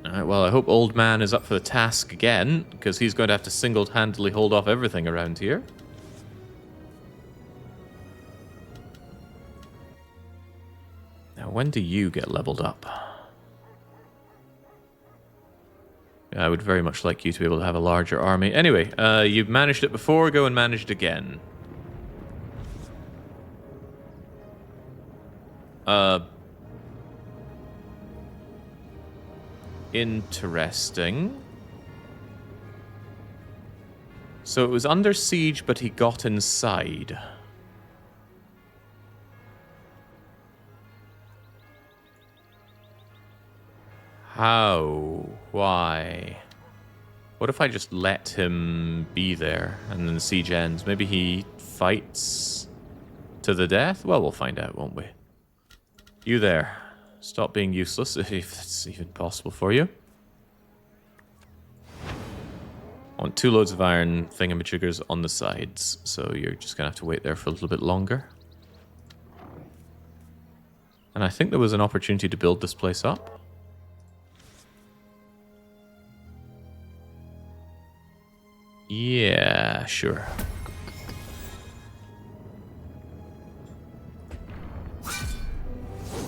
Alright, well, I hope Old Man is up for the task again, because he's going to have to single-handedly hold off everything around here. Now, when do you get leveled up? I would very much like you to be able to have a larger army. Anyway, you've managed it before, go and manage it again. Interesting. So it was under siege, but he got inside. How? Why? What if I just let him be there and then the siege ends? Maybe he fights to the death? Well, we'll find out, won't we? You there. Stop being useless, if it's even possible for you. I want 2 loads of iron thingamajiggers on the sides, so you're just going to have to wait there for a little bit longer. And I think there was an opportunity to build this place up. Yeah, sure.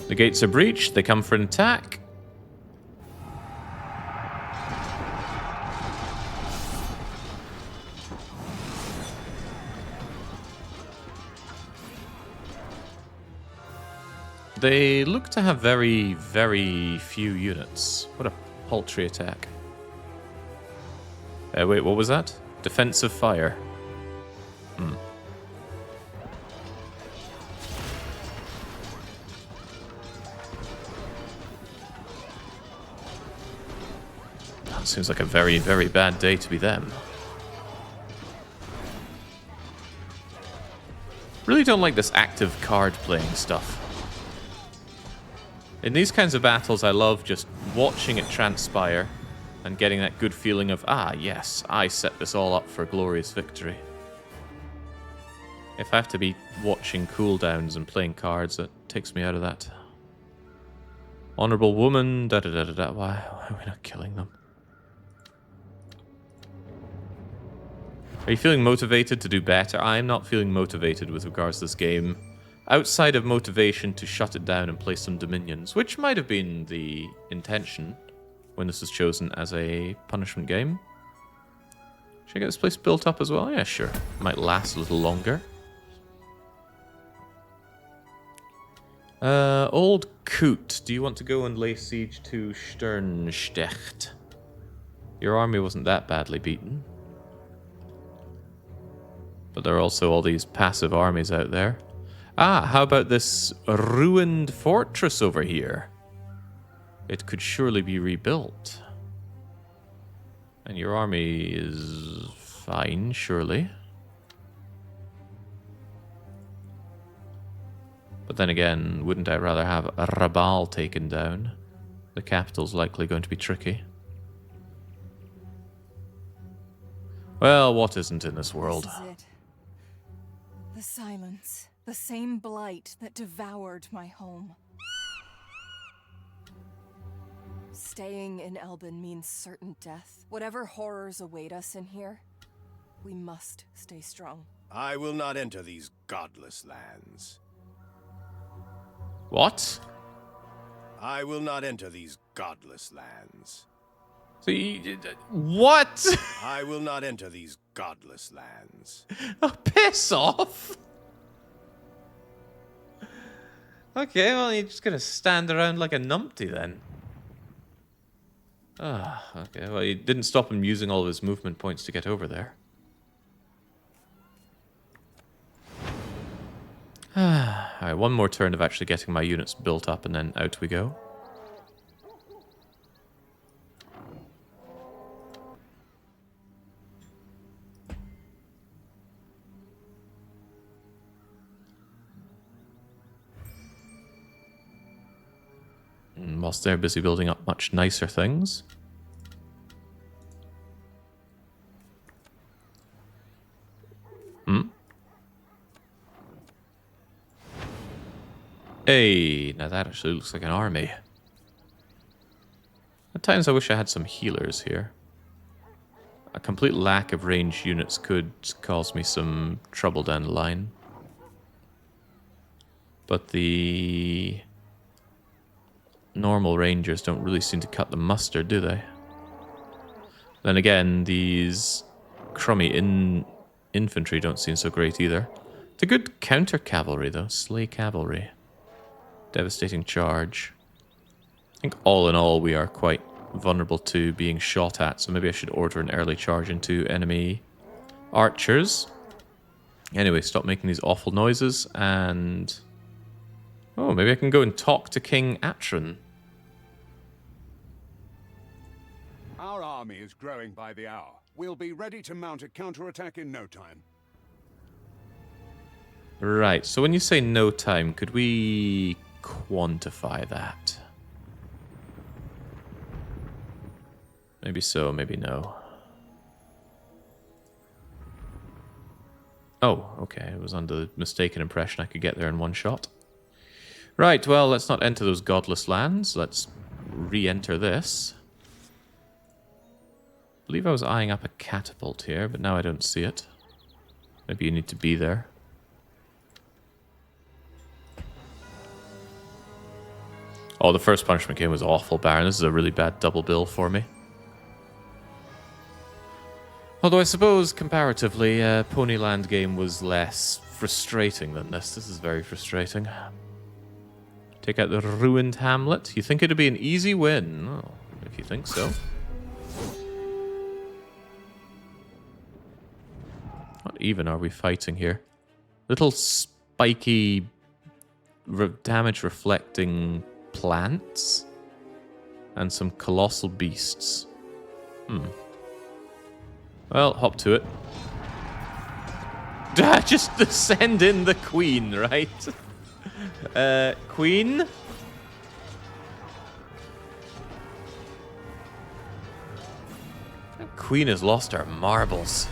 The gates are breached. They come for an attack. They look to have very, very few units. What a paltry attack. Wait, what was that? Defensive fire. That seems like a very, very bad day to be them. Really don't like this active card playing stuff. In these kinds of battles, I love just watching it transpire and getting that good feeling of, ah, yes, I set this all up for a glorious victory. If I have to be watching cooldowns and playing cards, it takes me out of that. Honorable woman, da-da-da-da-da. Why are we not killing them? Are you feeling motivated to do better? I'm not feeling motivated with regards to this game. Outside of motivation to shut it down and play some dominions, which might have been the intention when this was chosen as a punishment game. Should I get this place built up as well? Yeah, sure. Might last a little longer. Old Coot, do you want to go and lay siege to Sternstecht? Your army wasn't that badly beaten. But there are also all these passive armies out there. Ah, how about this ruined fortress over here? It could surely be rebuilt. And your army is fine, surely. But then again, wouldn't I rather have Rabal taken down? The capital's likely going to be tricky. Well, what isn't in this world? This is it. The silence. The same blight that devoured my home. Staying in Elbin means certain death. Whatever horrors await us in here, we must stay strong. I will not enter these godless lands. What? I will not enter these godless lands. So you, what? I will not enter these godless lands. Oh, piss off! Okay, well, you're just gonna stand around like a numpty then. Ah, okay, well, you didn't stop him using all of his movement points to get over there. Alright, one more turn of actually getting my units built up and then out we go. And whilst they're busy building up much nicer things. Hey, now that actually looks like an army. At times I wish I had some healers here. A complete lack of ranged units could cause me some trouble down the line. But the normal rangers don't really seem to cut the mustard, do they? Then again, these crummy infantry don't seem so great either. It's a good counter cavalry though, sleigh cavalry. Devastating charge. I think all in all we are quite vulnerable to being shot at, so maybe I should order an early charge into enemy archers. Anyway, stop making these awful noises and... oh, maybe I can go and talk to King Atron. Our army is growing by the hour. We'll be ready to mount a counterattack in no time. Right, so when you say no time, could we quantify that? Maybe so, maybe no. Oh, okay, I was under the mistaken impression I could get there in one shot. Right, well, let's not enter those godless lands. Let's re-enter this. I believe I was eyeing up a catapult here, but now I don't see it. Maybe you need to be there. Oh, the first punishment game was awful, Baron. This is a really bad double bill for me. Although I suppose, comparatively, Ponyland game was less frustrating than this. This is very frustrating. Take out the ruined hamlet. You think it'd be an easy win? Oh, if you think so. What even are we fighting here? Little spiky, damage-reflecting plants? And some colossal beasts. Well, hop to it. Just send in the queen, right? Queen? That queen has lost her marbles.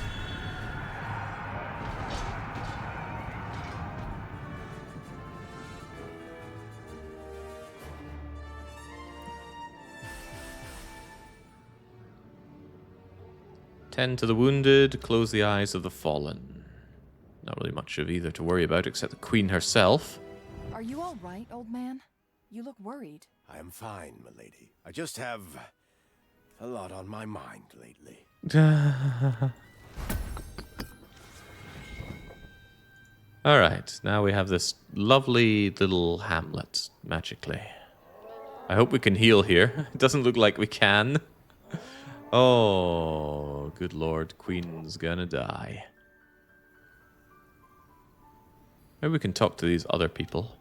Tend to the wounded, close the eyes of the fallen. Not really much of either to worry about, except the queen herself. Are you all right, old man? You look worried. I am fine, milady. I just have a lot on my mind lately. Alright, now we have this lovely little hamlet, magically. I hope we can heal here. It doesn't look like we can. Oh, good lord. Queen's gonna die. Maybe we can talk to these other people.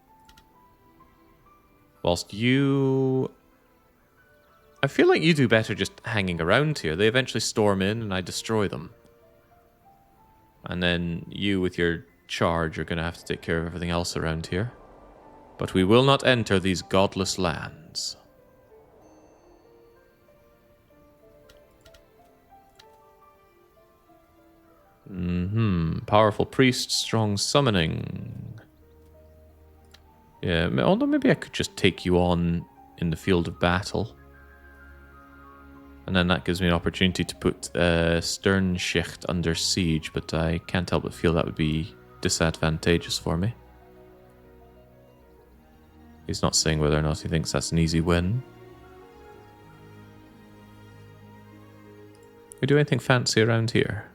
Whilst you... I feel like you do better just hanging around here. They eventually storm in and I destroy them. And then you with your charge are going to have to take care of everything else around here. But we will not enter these godless lands. Powerful priest, strong summoning. Yeah, although maybe I could just take you on in the field of battle. And then that gives me an opportunity to put Sternschicht under siege, but I can't help but feel that would be disadvantageous for me. He's not saying whether or not he thinks that's an easy win. We do anything fancy around here?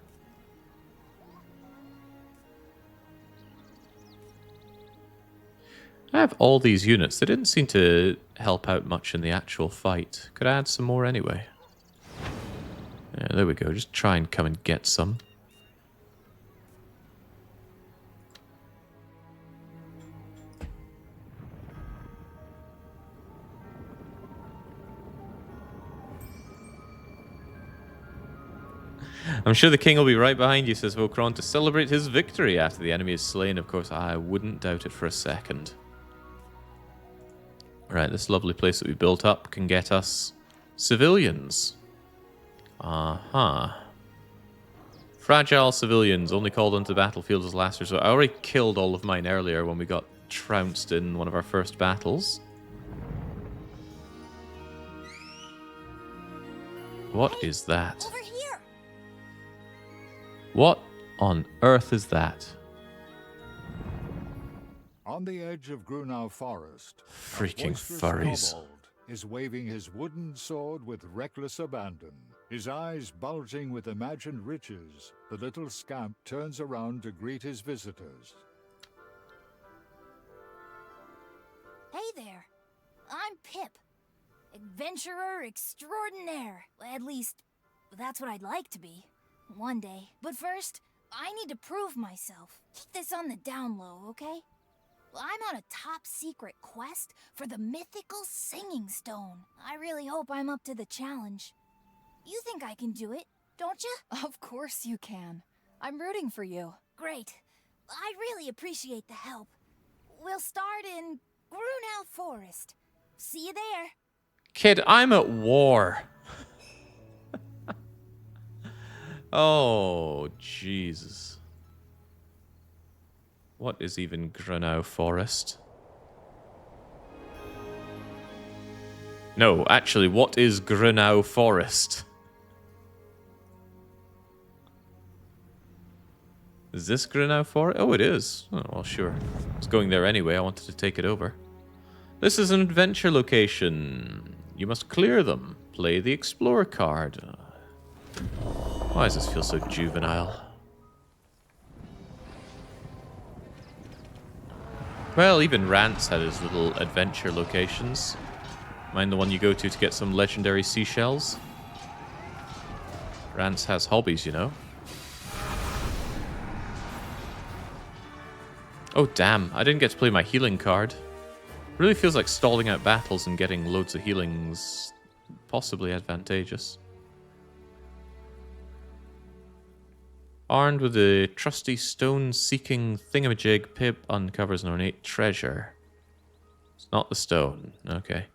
I have all these units. They didn't seem to help out much in the actual fight. Could I add some more anyway? Yeah, there we go. Just try and come and get some. I'm sure the king will be right behind you, says Volcron, to celebrate his victory after the enemy is slain. Of course, I wouldn't doubt it for a second. Right, this lovely place that we built up can get us civilians. Fragile civilians, only called onto the battlefield as last resort. I already killed all of mine earlier when we got trounced in one of our first battles. What is that? Over here. What on earth is that? On the edge of Grunau Forest, Freaking a boisterous furries. kobold is waving his wooden sword with reckless abandon. His eyes bulging with imagined riches, the little scamp turns around to greet his visitors. Hey there. I'm Pip. Adventurer extraordinaire. At least, that's what I'd like to be. One day. But first, I need to prove myself. Keep this on the down low, okay? I'm on a top secret quest for the mythical singing stone. I really hope I'm up to the challenge. You think I can do it, don't you? Of course you can. I'm rooting for you. Great. I really appreciate the help. We'll start in Grunau Forest. See you there. Kid, I'm at war. Oh, Jesus. What is even Grunau Forest? No, actually, what is Grunau Forest? Is this Grunau Forest? Oh, it is. Oh, well, sure. I was going there anyway. I wanted to take it over. This is an adventure location. You must clear them. Play the Explorer card. Why does this feel so juvenile? Well, even Rance had his little adventure locations. Mind the one you go to get some legendary seashells? Rance has hobbies, you know. Oh, damn. I didn't get to play my healing card. Really feels like stalling out battles and getting loads of healings possibly advantageous. Armed with a trusty stone-seeking thingamajig, Pip uncovers an ornate treasure. It's not the stone. Okay.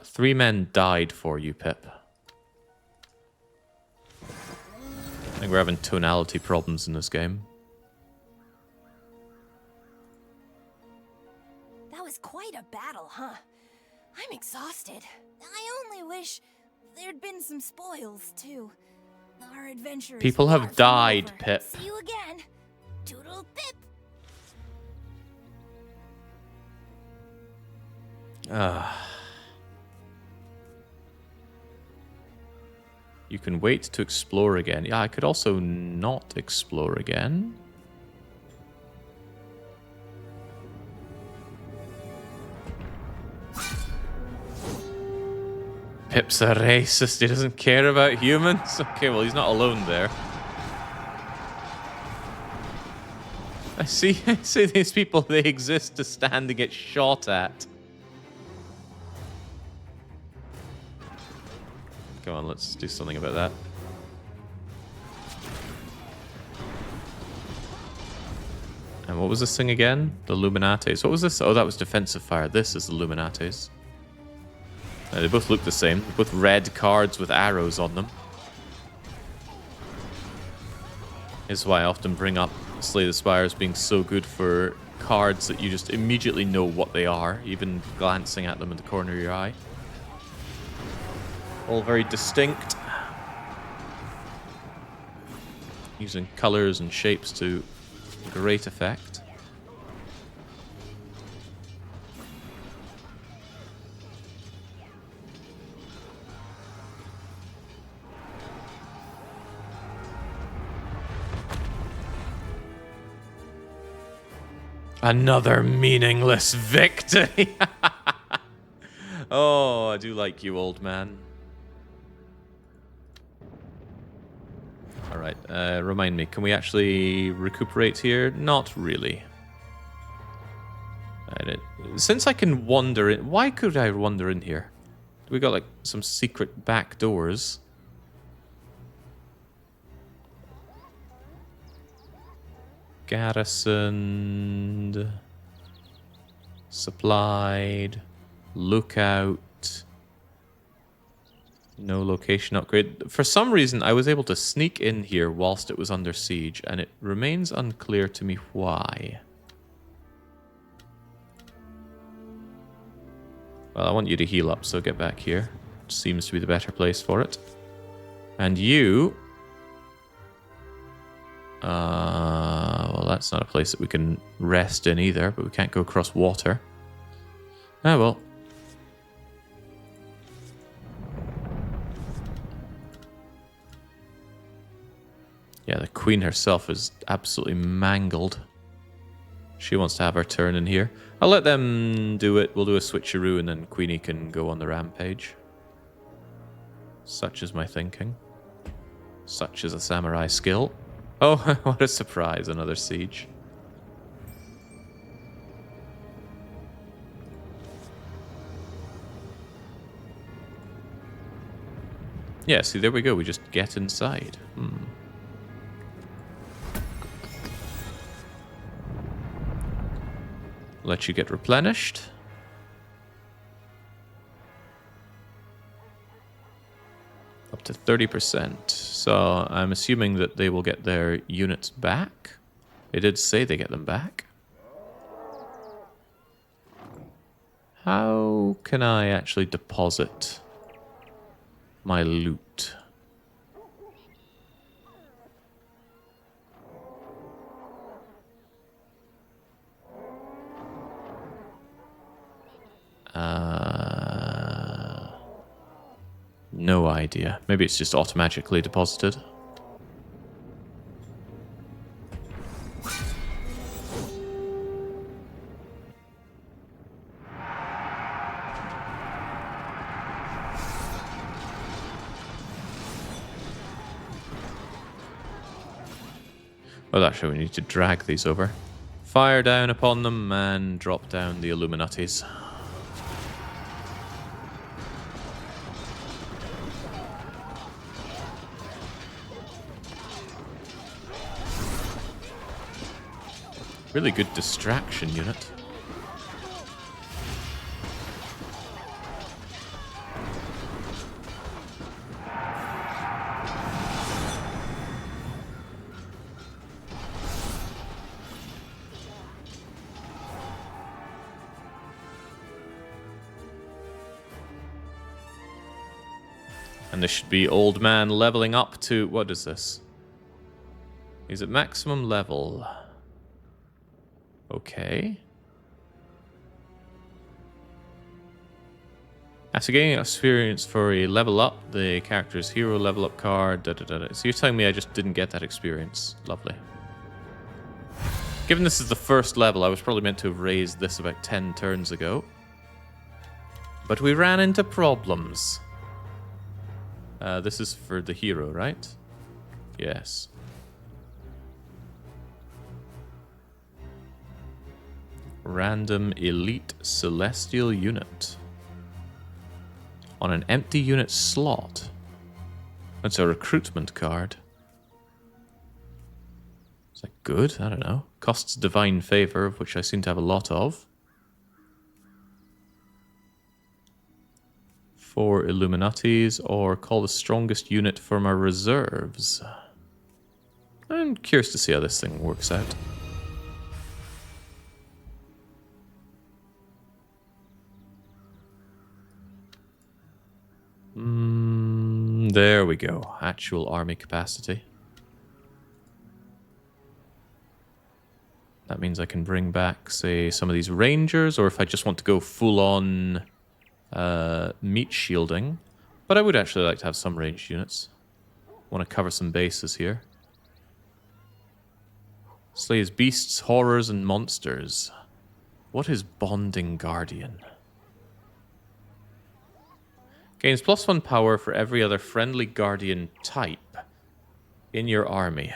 3 men died for you, Pip. I think we're having tonality problems in this game. That was quite a battle, huh? I'm exhausted. I only wish there'd been some spoils, too. Our adventure is People far have from died, over. Pip. See you again. Toodle Pip. You can wait to explore again. Yeah, I could also not explore again. Pip's a racist. He doesn't care about humans. Okay, well, he's not alone there. I see these people, they exist to stand and get shot at. Come on, let's do something about that. And what was this thing again? The Luminates. What was this? Oh, that was defensive fire. This is the Luminates. They both look the same. Both red cards with arrows on them. This is why I often bring up Slay the Spire as being so good for cards that you just immediately know what they are, even glancing at them in the corner of your eye. All very distinct. Using colors and shapes to great effect. Another meaningless victory. Oh, I do like you, old man. Alright, remind me, can we actually recuperate here? Not really. Since I can wander in... Why could I wander in here? We got, like, some secret back doors. Garrisoned. Supplied. Lookout. No location upgrade. For some reason, I was able to sneak in here whilst it was under siege, and it remains unclear to me why. Well, I want you to heal up, so get back here. Which seems to be the better place for it. And you... well, that's not a place that we can rest in either, but we can't go across water. Ah, well. Yeah, the queen herself is absolutely mangled. She wants to have her turn in here. I'll let them do it. We'll do a switcheroo and then Queenie can go on the rampage. Such is my thinking. Such is a samurai skill. Oh, what a surprise, another siege. Yeah, see, there we go. We just get inside. Let you get replenished. Up to 30%. So I'm assuming that they will get their units back. They did say they get them back. How can I actually deposit my loot? No idea. Maybe it's just automatically deposited. Well, actually, we need to drag these over. Fire down upon them and drop down the Illuminatis. Really good distraction unit. And this should be old man leveling up to... What is this? He's at maximum level. Okay. After gaining experience for a level up, the character's hero level up card. So you're telling me I just didn't get that experience. Lovely. Given this is the first level, I was probably meant to have raised this about 10 turns ago. But we ran into problems. This is for the hero, right? Yes. Random elite celestial unit. On an empty unit slot. That's a recruitment card. Is that good? I don't know. Costs divine favor, of which I seem to have a lot of. 4 Illuminatis, or call the strongest unit from our reserves. I'm curious to see how this thing works out. There we go. Actual army capacity. That means I can bring back, say, some of these rangers, or if I just want to go full-on meat shielding. But I would actually like to have some ranged units. Want to cover some bases here. Slays beasts, horrors, and monsters. What is Bonding Guardian? Gains +1 power for every other friendly guardian type in your army.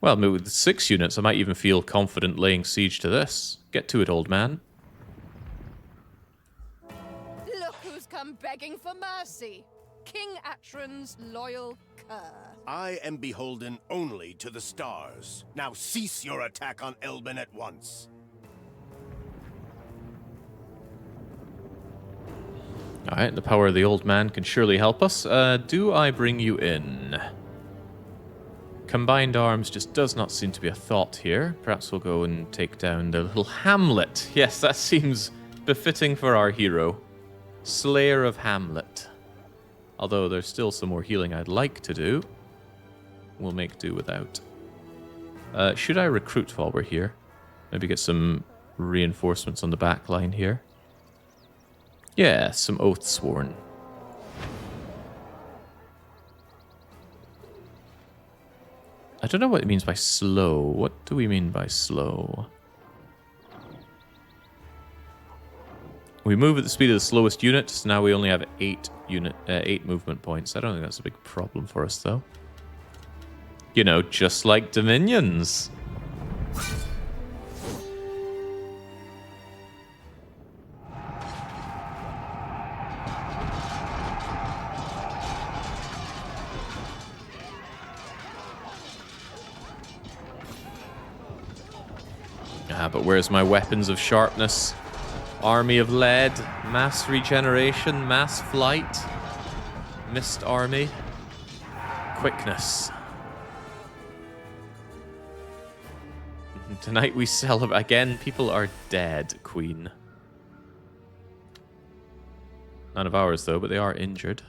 Well, with 6 units, I might even feel confident laying siege to this. Get to it, old man. Look who's come begging for mercy. King Atron's loyal cur. I am beholden only to the stars. Now cease your attack on Elbin at once. Alright, the power of the old man can surely help us. Do I bring you in? Combined arms just does not seem to be a thought here. Perhaps we'll go and take down the little hamlet. Yes, that seems befitting for our hero. Slayer of Hamlet. Although there's still some more healing I'd like to do. We'll make do without. Should I recruit while we're here? Maybe get some reinforcements on the back line here. Yeah, some oaths sworn. I don't know what it means by slow. What do we mean by slow? We move at the speed of the slowest unit, so now we only have 8 movement points. I don't think that's a big problem for us, though. You know, just like Dominions. But where's my weapons of sharpness? Army of lead, mass regeneration, mass flight, mist army, quickness. Tonight we celebrate. Again, people are dead, Queen. None of ours, though, but they are injured.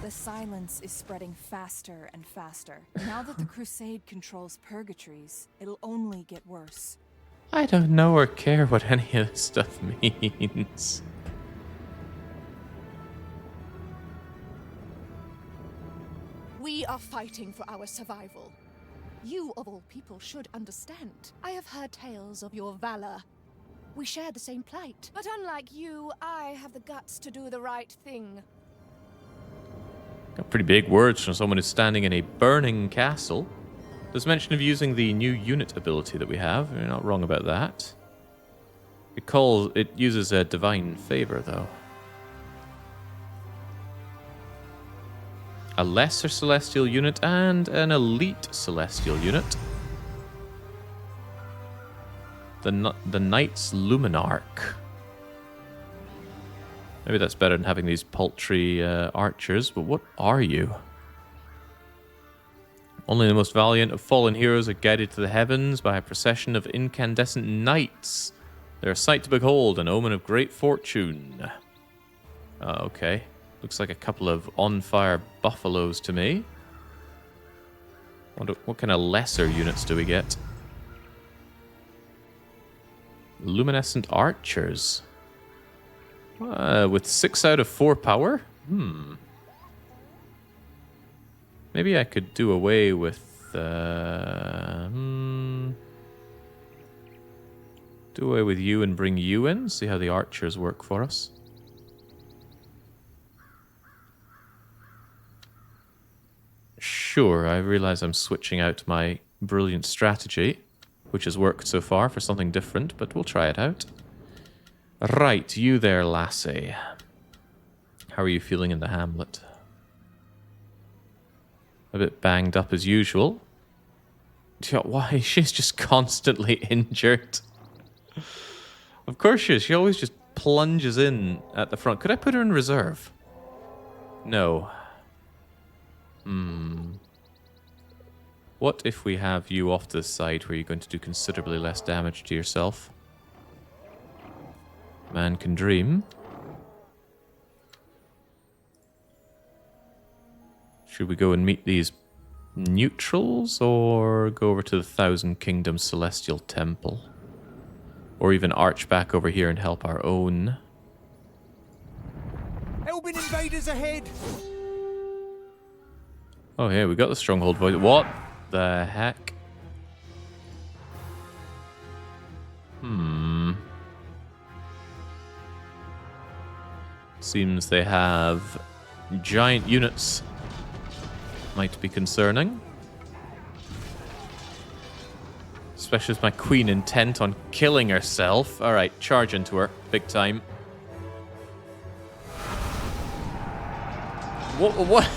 The silence is spreading faster and faster. Now that the Crusade controls purgatories, it'll only get worse. I don't know or care what any of this stuff means. We are fighting for our survival. You, of all people, should understand. I have heard tales of your valor. We share the same plight. But unlike you, I have the guts to do the right thing. Got pretty big words from someone who's standing in a burning castle. There's mention of using the new unit ability that we have. You're not wrong about that. It uses a divine favor, though. A lesser celestial unit and an elite celestial unit. The Knight's Luminarch. Maybe that's better than having these paltry archers, but what are you? Only the most valiant of fallen heroes are guided to the heavens by a procession of incandescent knights. They're a sight to behold, an omen of great fortune. Okay. Looks like a couple of on-fire buffaloes to me. What kind of lesser units do we get? Luminescent archers. With 6 out of 4 power? Maybe I could do away with... Do Do away with you and bring you in. See how the archers work for us. Sure, I realize I'm switching out my brilliant strategy, which has worked so far, for something different, but we'll try it out. Right, you there, lassie. How are you feeling in the hamlet? A bit banged up as usual. Why? She's just constantly injured. Of course she is. She always just plunges in at the front. Could I put her in reserve? No. What if we have you off to the side where you're going to do considerably less damage to yourself? Man can dream. Should we go and meet these neutrals, or go over to the Thousand Kingdoms Celestial Temple? Or even arch back over here and help our own? Elbin invaders ahead! Oh, yeah, we got the stronghold voice. What the heck? Seems they have giant units. Might be concerning. Especially with my queen intent on killing herself. Alright, charge into her. Big time. What? What?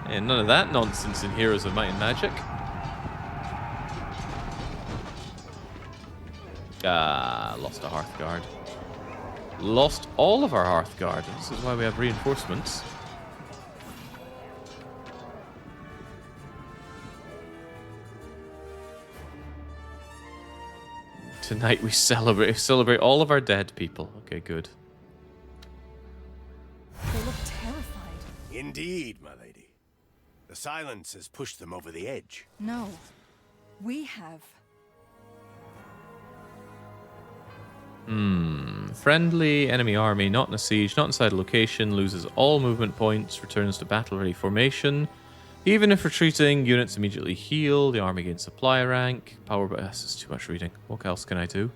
Yeah, none of that nonsense in Heroes of Might and Magic. Ah, lost a Hearthguard. Lost all of our Hearthguard. This is why we have reinforcements. Tonight we celebrate all of our dead people. Okay, good. They look terrified. Indeed, my lady. The silence has pushed them over the edge. No, we have. Friendly enemy army, not in a siege, not inside a location, loses all movement points, returns to battle-ready formation. Even if retreating, units immediately heal, the army gains supply rank. Power, this is too much reading. What else can I do?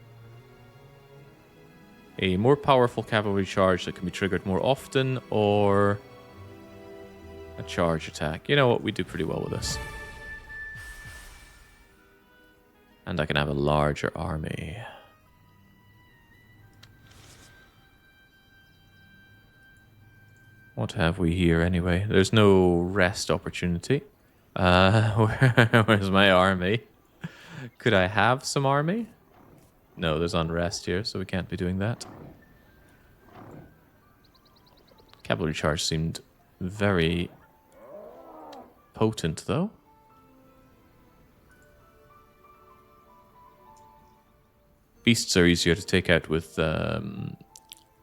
A more powerful cavalry charge that can be triggered more often, or a charge attack. You know what, we do pretty well with this. And I can have a larger army. What have we here anyway? There's no rest opportunity. Where's my army? Could I have some army? No, there's unrest here, so we can't be doing that. Cavalry charge seemed very potent, though. Beasts are easier to take out with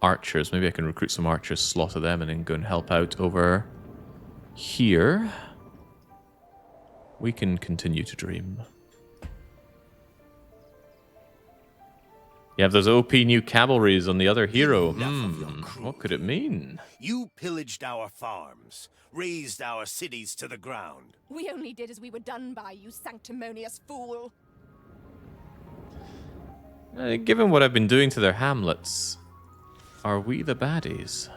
archers. Maybe I can recruit some archers, slaughter them, and then go and help out over here. We can continue to dream. You have those OP new cavalries on the other hero. What could it mean? You pillaged our farms, razed our cities to the ground. We only did as we were done by, you sanctimonious fool. Given what I've been doing to their hamlets, are we the baddies?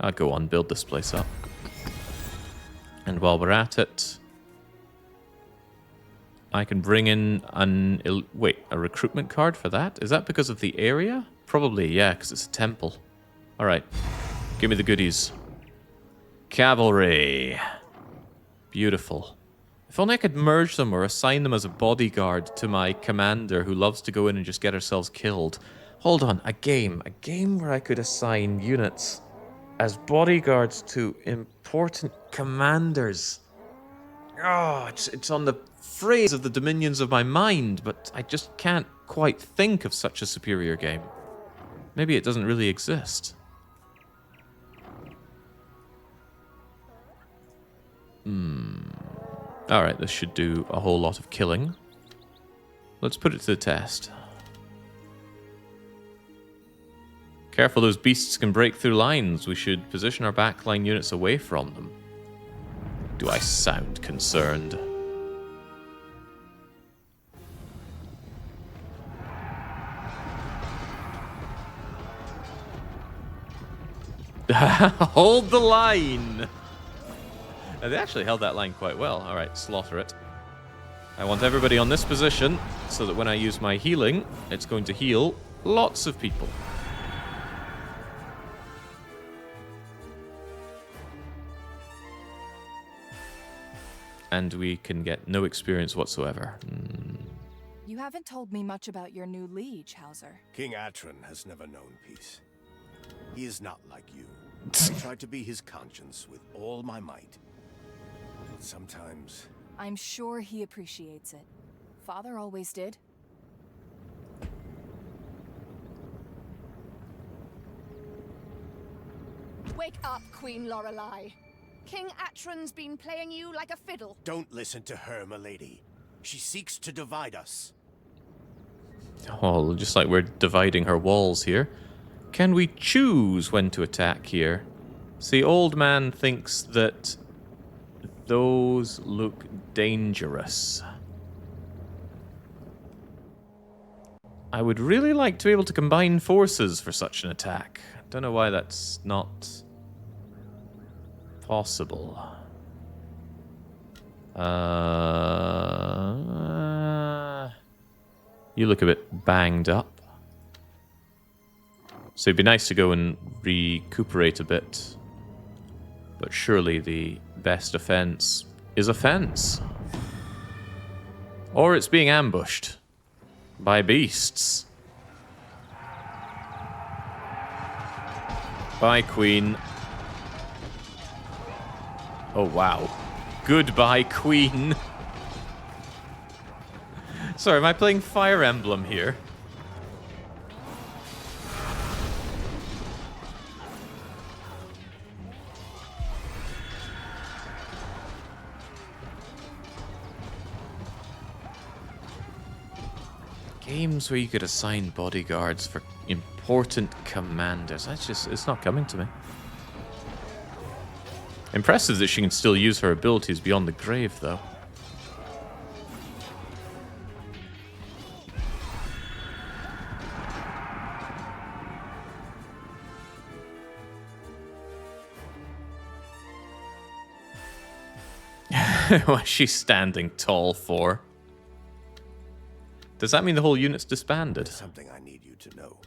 I'll go on, build this place up. And while we're at it, I can bring in a recruitment card for that? Is that because of the area? Probably, yeah, because it's a temple. Alright, give me the goodies. Cavalry. Beautiful. If only I could merge them or assign them as a bodyguard to my commander who loves to go in and just get ourselves killed. Hold on, a game where I could assign units as bodyguards to important commanders. Oh, it's on the phrase of the dominions of my mind, but I just can't quite think of such a superior game. Maybe it doesn't really exist. Alright, this should do a whole lot of killing. Let's put it to the test. Careful, those beasts can break through lines. We should position our backline units away from them. Do I sound concerned? Hold the line! They actually held that line quite well. Alright, slaughter it. I want everybody on this position so that when I use my healing, it's going to heal lots of people. And we can get no experience whatsoever. You haven't told me much about your new liege, Hauser. King Atron has never known peace. He is not like you. I tried to be his conscience with all my might. But sometimes... I'm sure he appreciates it. Father always did. Wake up, Queen Lorelei. King Atron's been playing you like a fiddle. Don't listen to her, milady. She seeks to divide us. Oh, just like we're dividing her walls here. Can we choose when to attack here? See, old man thinks that those look dangerous. I would really like to be able to combine forces for such an attack. Don't know why that's not possible. You look a bit banged up. So it'd be nice to go and recuperate a bit. But surely the best offense is offense. Or it's being ambushed by beasts. Bye, Queen. Oh, wow. Goodbye, Queen. Sorry, am I playing Fire Emblem here? Games where you could assign bodyguards for important commanders. That's just, it's not coming to me. Impressive that she can still use her abilities beyond the grave, though. What's she standing tall for? Does that mean the whole unit's disbanded? Something I need you to know.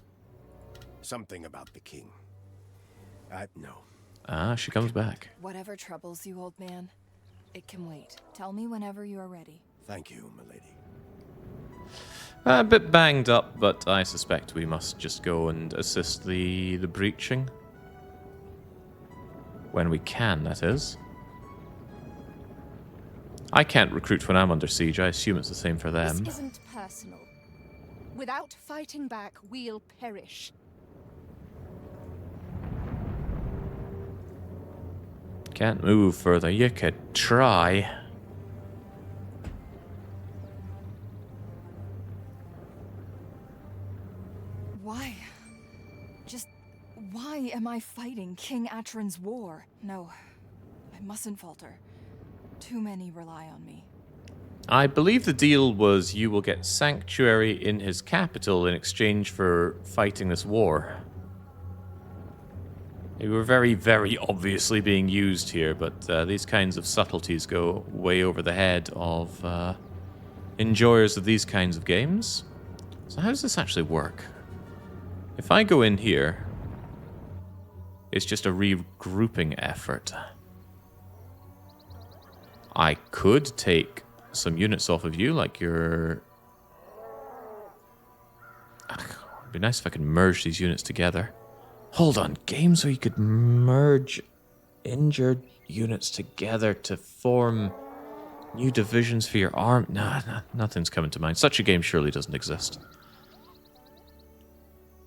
Something about the king. No. Ah, she comes back. Whatever troubles you, old man, it can wait. Tell me whenever you are ready. Thank you, milady. A bit banged up, but I suspect we must just go and assist the breaching. When we can, that is. I can't recruit when I'm under siege. I assume it's the same for them. This isn't personal. Without fighting back, we'll perish. Can't move further. You could try. Why? Just why am I fighting King Atron's war? No, I mustn't falter. Too many rely on me. I believe the deal was you will get sanctuary in his capital in exchange for fighting this war. They were very, very obviously being used here, but these kinds of subtleties go way over the head of enjoyers of these kinds of games. So how does this actually work? If I go in here, it's just a regrouping effort. I could take some units off of you, like your... It'd be nice if I could merge these units together. Hold on, games where you could merge injured units together to form new divisions for your arm. Nah, nothing's coming to mind. Such a game surely doesn't exist.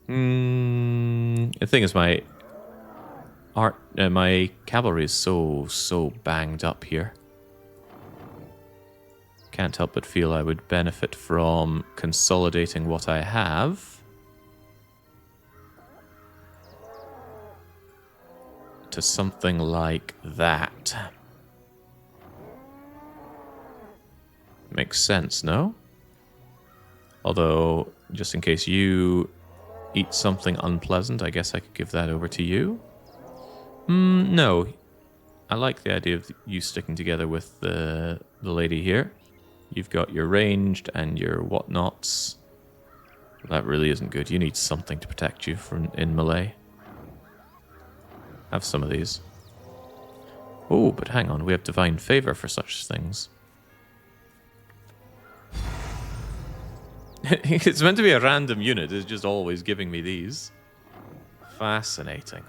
The thing is, my cavalry is so banged up here. Can't help but feel I would benefit from consolidating what I have. to something like that. Makes sense, no? Although, just in case you eat something unpleasant, I guess I could give that over to you. No. I like the idea of you sticking together with the lady here. You've got your ranged and your whatnots. That really isn't good. You need something to protect you from in melee. Have some of these. Oh, but hang on. We have divine favor for such things. It's meant to be a random unit. It's just always giving me these. Fascinating.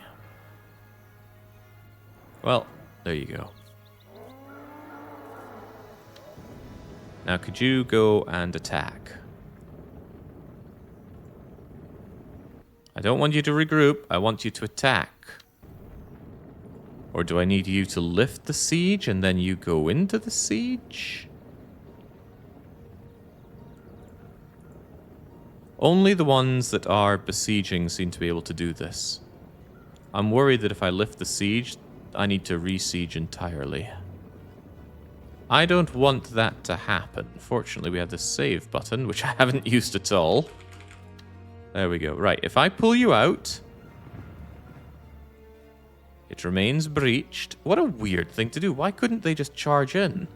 Well, there you go. Now, could you go and attack? I don't want you to regroup. I want you to attack. Or do I need you to lift the siege and then you go into the siege? Only the ones that are besieging seem to be able to do this. I'm worried that if I lift the siege, I need to re-siege entirely. I don't want that to happen. Fortunately, we have the save button, which I haven't used at all. There we go. Right, if I pull you out, it remains breached. What a weird thing to do. Why couldn't they just charge in?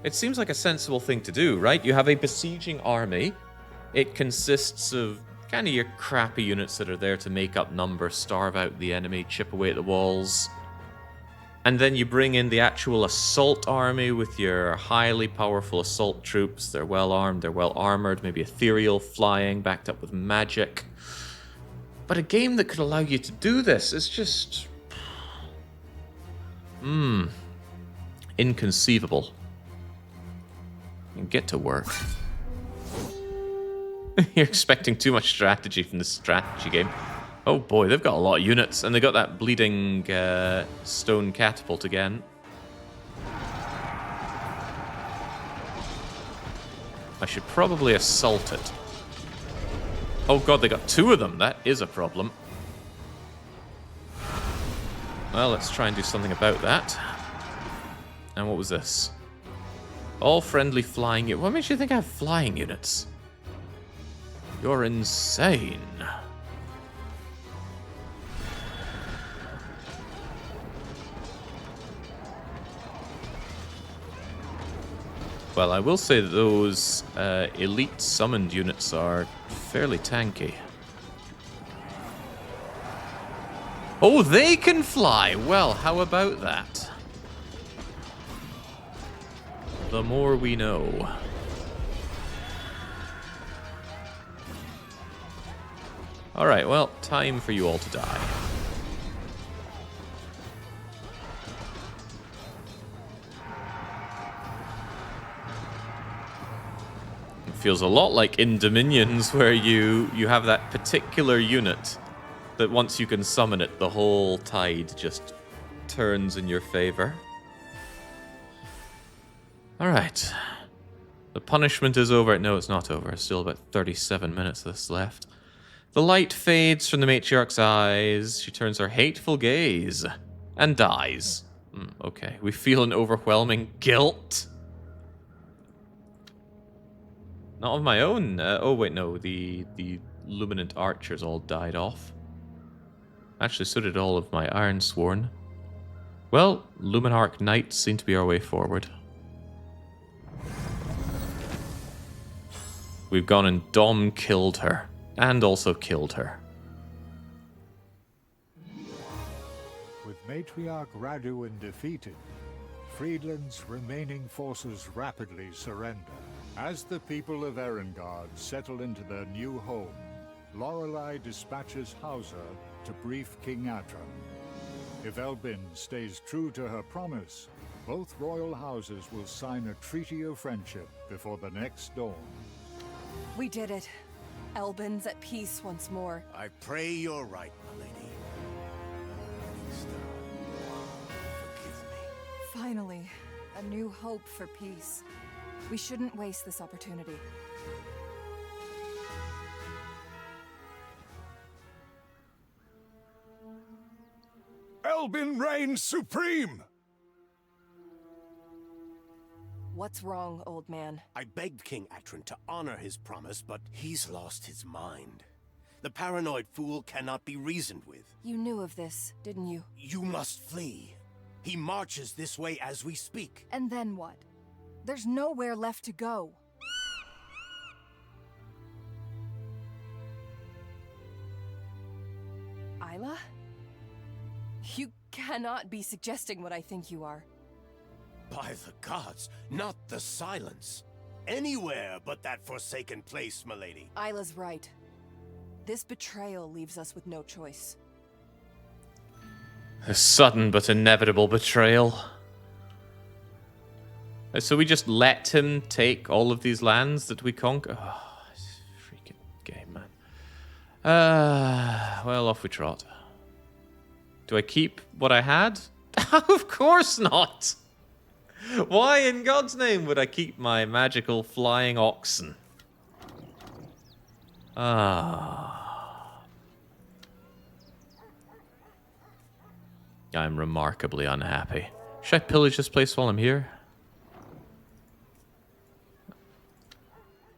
It seems like a sensible thing to do, right? You have a besieging army. It consists of kind of your crappy units that are there to make up numbers, starve out the enemy, chip away at the walls. And then you bring in the actual assault army with your highly powerful assault troops. They're well armed, they're well armored, maybe ethereal, flying, backed up with magic. But a game that could allow you to do this is just... inconceivable. And get to work. You're expecting too much strategy from this strategy game. Oh boy, they've got a lot of units, and they got that bleeding stone catapult again. I should probably assault it. Oh god, they got two of them. That is a problem. Well, let's try and do something about that. And what was this? All friendly flying units. What makes you think I have flying units? You're insane. Well, I will say that those elite summoned units are fairly tanky. Oh, they can fly! Well, how about that? The more we know. Alright, well, time for you all to die. It feels a lot like in Dominions, where you have that particular unit that once you can summon it, the whole tide just turns in your favor. Alright. The punishment is over. No, it's not over. There's still about 37 minutes of this left. The light fades from the matriarch's eyes. She turns her hateful gaze and dies. Okay, we feel an overwhelming guilt. Not of my own. Oh, wait, no. The Luminant archers all died off. Actually, so did all of my Ironsworn. Well, Luminarch Knights seem to be our way forward. We've gone and Dom killed her. And also killed her. With Matriarch Raduin defeated, Friedland's remaining forces rapidly surrender. As the people of Erengard settle into their new home, Lorelei dispatches Hauser to brief King Atron. If Elbin stays true to her promise, both royal houses will sign a treaty of friendship before the next dawn. We did it. Elbin's at peace once more. I pray you're right, my lady. Please, forgive me. Finally, a new hope for peace. We shouldn't waste this opportunity. Albin reigns supreme! What's wrong, old man? I begged King Atron to honor his promise, but he's lost his mind. The paranoid fool cannot be reasoned with. You knew of this, didn't you? You must flee. He marches this way as we speak. And then what? There's nowhere left to go. Isla? You cannot be suggesting what I think you are. By the gods, not the silence. Anywhere but that forsaken place, milady. Isla's right. This betrayal leaves us with no choice. A sudden but inevitable betrayal. So we just let him take all of these lands that we conquer? Oh, this freaking game, man. Well, off we trot. Do I keep what I had? Of course not! Why in God's name would I keep my magical flying oxen? I'm remarkably unhappy. Should I pillage this place while I'm here?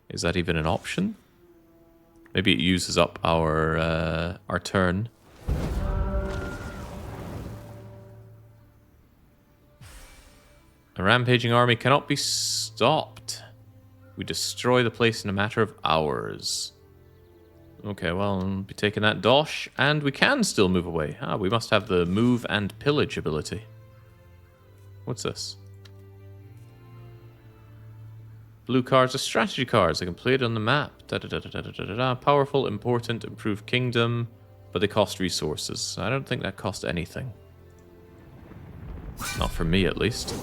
Is that even an option? Maybe it uses up our turn. A rampaging army cannot be stopped. We destroy the place in a matter of hours. Okay, well, I'll be taking that dosh, and we can still move away. Ah, we must have the move and pillage ability. What's this? Blue cards are strategy cards. They can play it on the map. Powerful, important, improved kingdom, but they cost resources. I don't think that cost anything. Not for me, at least.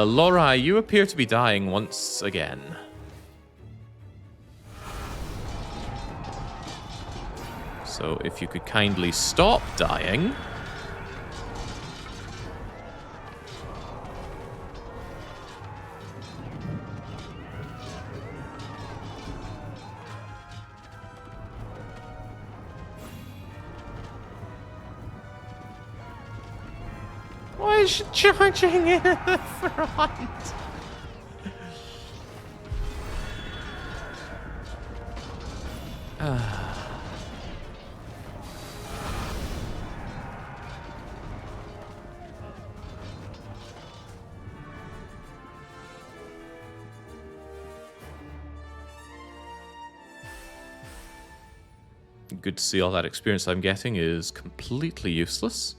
Laura, you appear to be dying once again. So if you could kindly stop dying. Why is she charging in the front? Good to see all that experience I'm getting is completely useless.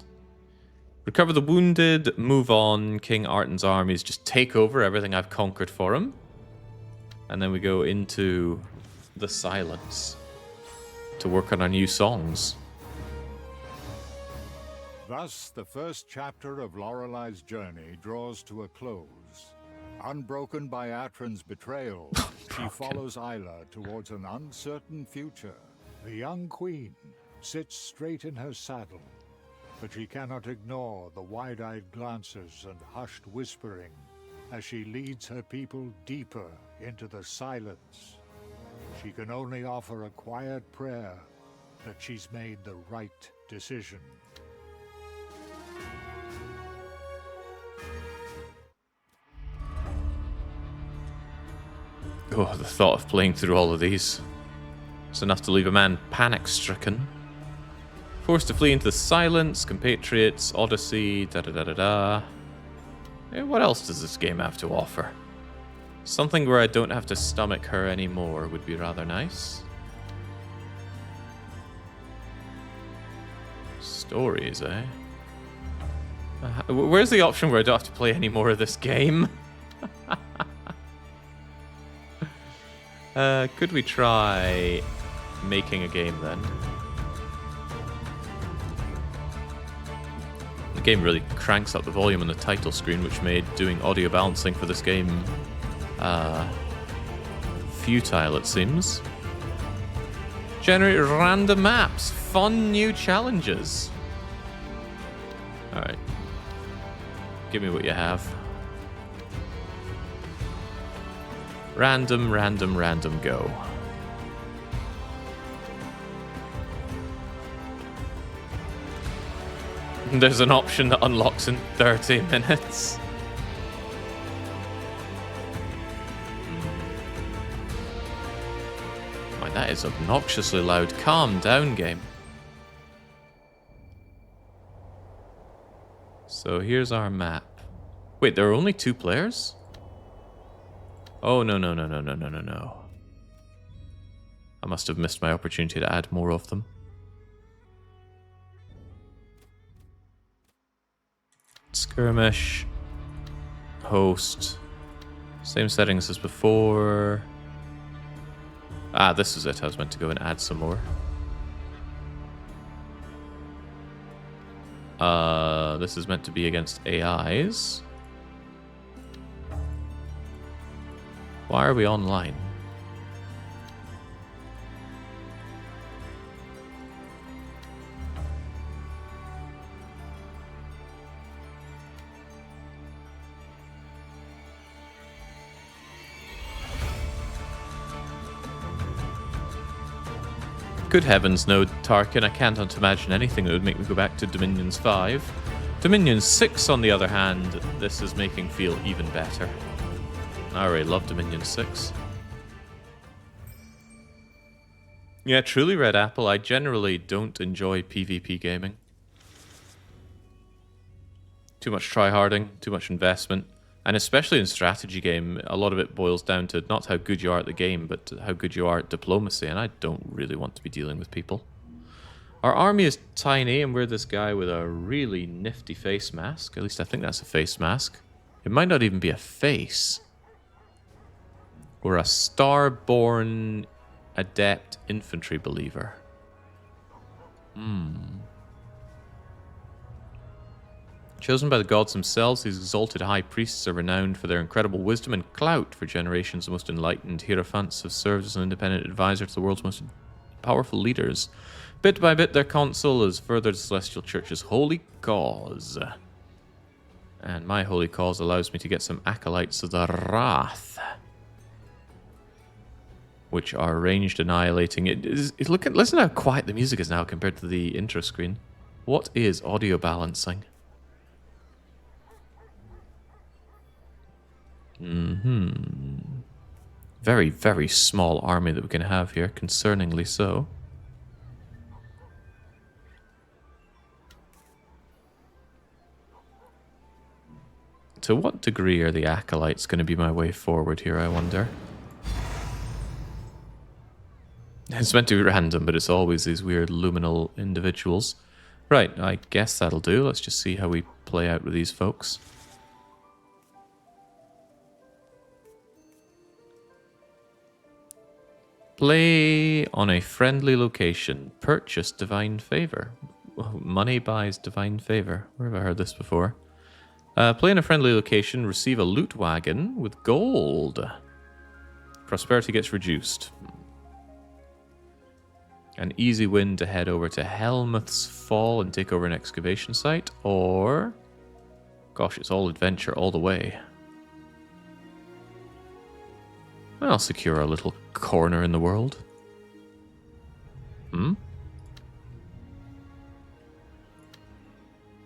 Recover the wounded, move on. King Arten's armies just take over everything I've conquered for him. And then we go into the silence to work on our new songs. Thus, the first chapter of Lorelei's journey draws to a close. Unbroken by Atron's betrayal, she follows Isla towards an uncertain future. The young queen sits straight in her saddle, but she cannot ignore the wide-eyed glances and hushed whispering as she leads her people deeper into the silence. She can only offer a quiet prayer that she's made the right decision. Oh, the thought of playing through all of these. It's enough to leave a man panic-stricken. Forced to flee into the silence, compatriots, odyssey, da-da-da-da-da. What else does this game have to offer? Something where I don't have to stomach her anymore would be rather nice. Stories, eh? Where's the option where I don't have to play any more of this game? Could we try making a game then? The game really cranks up the volume on the title screen, which made doing audio balancing for this game futile, it seems. Generate random maps, fun new challenges. Alright. Give me what you have. Random, random, random, go. There's an option that unlocks in 30 minutes. Man, that is obnoxiously loud. Calm down, game. So here's our map. Wait, there are only 2 players? Oh, no, no, no, no, no, no, no, no. I must have missed my opportunity to add more of them. Skirmish. Host. Same settings as before. Ah, this is it. I was meant to go and add some more. This is meant to be against AIs. Why are we online? Good heavens, no, Tarkin, I can't imagine anything that would make me go back to Dominions 5. Dominions 6, on the other hand, this is making feel even better. I already love Dominion 6. Yeah, truly, Red Apple, I generally don't enjoy PvP gaming. Too much tryharding, too much investment. And especially in strategy game, a lot of it boils down to not how good you are at the game, but how good you are at diplomacy, and I don't really want to be dealing with people. Our army is tiny, and we're this guy with a really nifty face mask. At least I think that's a face mask. It might not even be a face. We're a Starborn Adept Infantry Believer. Chosen by the gods themselves, these exalted high priests are renowned for their incredible wisdom and clout. For generations, the most enlightened hierophants have served as an independent advisor to the world's most powerful leaders. Bit by bit, their counsel has furthered the Celestial Church's holy cause. And my holy cause allows me to get some acolytes of the Wrath, which are ranged annihilating. Listen how quiet the music is now compared to the intro screen. What is audio balancing? Very, very small army that we can have here, concerningly so. To what degree are the acolytes going to be my way forward here, I wonder? It's meant to be random, but it's always these weird luminal individuals. Right, I guess that'll do. Let's just see how we play out with these folks. Play on a friendly location. Purchase divine favor. Money buys divine favor. Where have I heard this before? Play in a friendly location. Receive a loot wagon with gold. Prosperity gets reduced. An easy win to head over to Helmuth's Fall and take over an excavation site. Or... gosh, it's all adventure all the way. I'll secure a little corner in the world.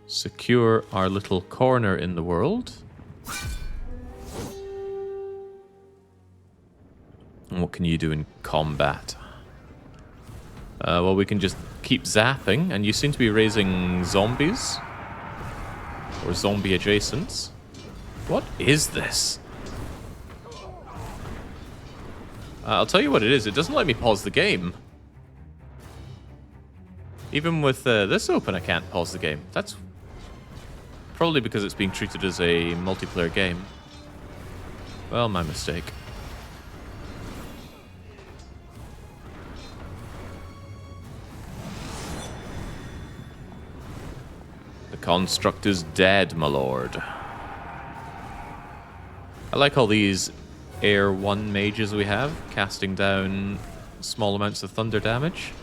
Secure our little corner in the world. And what can you do in combat? Well, we can just keep zapping, and you seem to be raising zombies. Or zombie adjacents. What is this? I'll tell you what it is. It doesn't let me pause the game. Even with this open, I can't pause the game. That's probably because it's being treated as a multiplayer game. Well, my mistake. The construct is dead, my lord. I like all these Air 1 mages we have, casting down small amounts of thunder damage.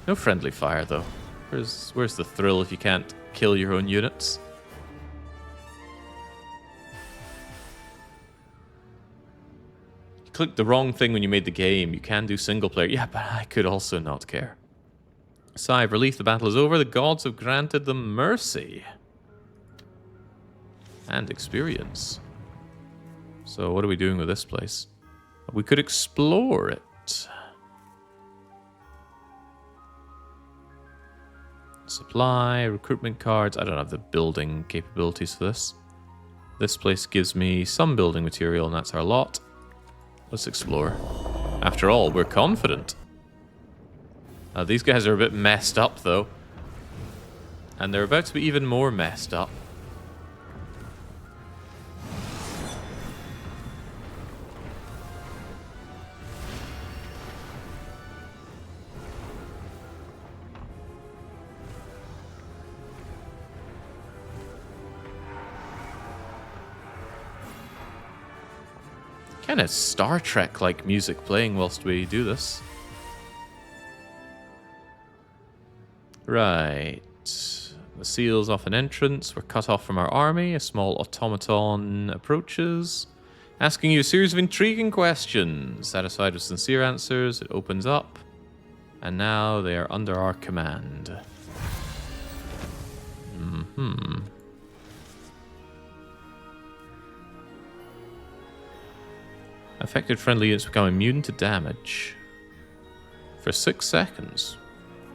No friendly fire, though. Where's the thrill if you can't kill your own units? You clicked the wrong thing when you made the game. You can do single player. Yeah, but I could also not care. Sigh of relief, the battle is over. The gods have granted them mercy. And experience. So what are we doing with this place? We could explore it. Supply, recruitment cards. I don't have the building capabilities for this. This place gives me some building material, and that's our lot. Let's explore. After all, we're confident. These guys are a bit messed up, though. And they're about to be even more messed up. Kind of Star Trek-like music playing whilst we do this. Right. The seals off an entrance. We're cut off from our army. A small automaton approaches, asking you a series of intriguing questions. Satisfied with sincere answers, it opens up. And now they are under our command. Affected friendly units become immune to damage. For 6 seconds.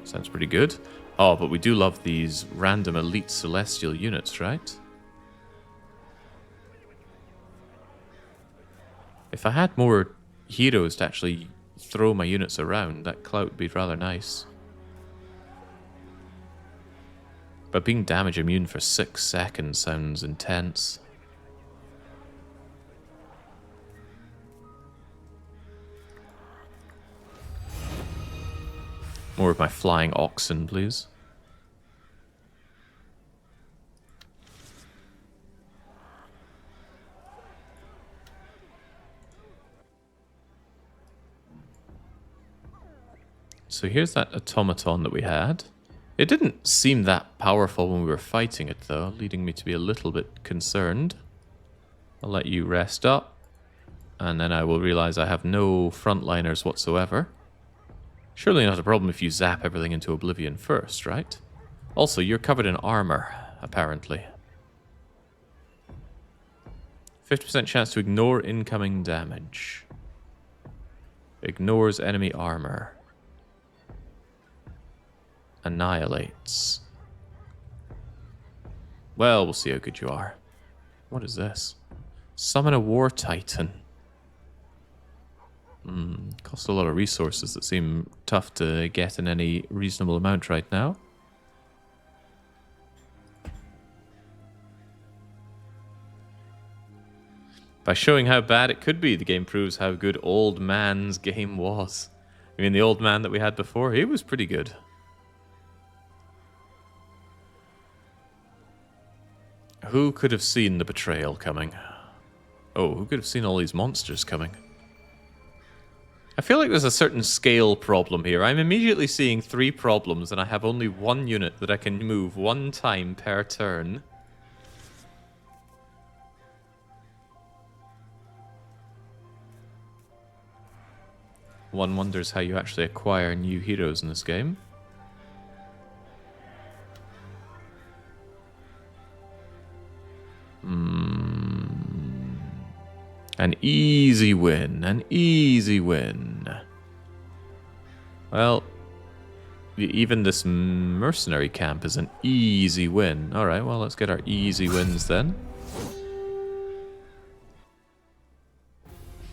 Sounds pretty good. Oh, but we do love these random elite celestial units, right? If I had more heroes to actually throw my units around, that clout would be rather nice. But being damage immune for 6 seconds sounds intense. More of my flying oxen, please. So here's that automaton that we had. It didn't seem that powerful when we were fighting it, though, leading me to be a little bit concerned. I'll let you rest up, and then I will realize I have no frontliners whatsoever. Surely not a problem if you zap everything into oblivion first, right? Also, you're covered in armor, apparently. 50% chance to ignore incoming damage. Ignores enemy armor. Annihilates. Well, we'll see how good you are. What is this? Summon a war titan. Costs a lot of resources that seem tough to get in any reasonable amount right now. By showing how bad it could be, the game proves how good Old Man's game was. I mean, the Old Man that we had before, he was pretty good. Who could have seen the betrayal coming? Oh, who could have seen all these monsters coming? I feel like there's a certain scale problem here. I'm immediately seeing 3 problems, and I have only 1 unit that I can move 1 time per turn. One wonders how you actually acquire new heroes in this game. An easy win. An easy win. Well, even this mercenary camp is an easy win. Alright, well, let's get our easy wins then.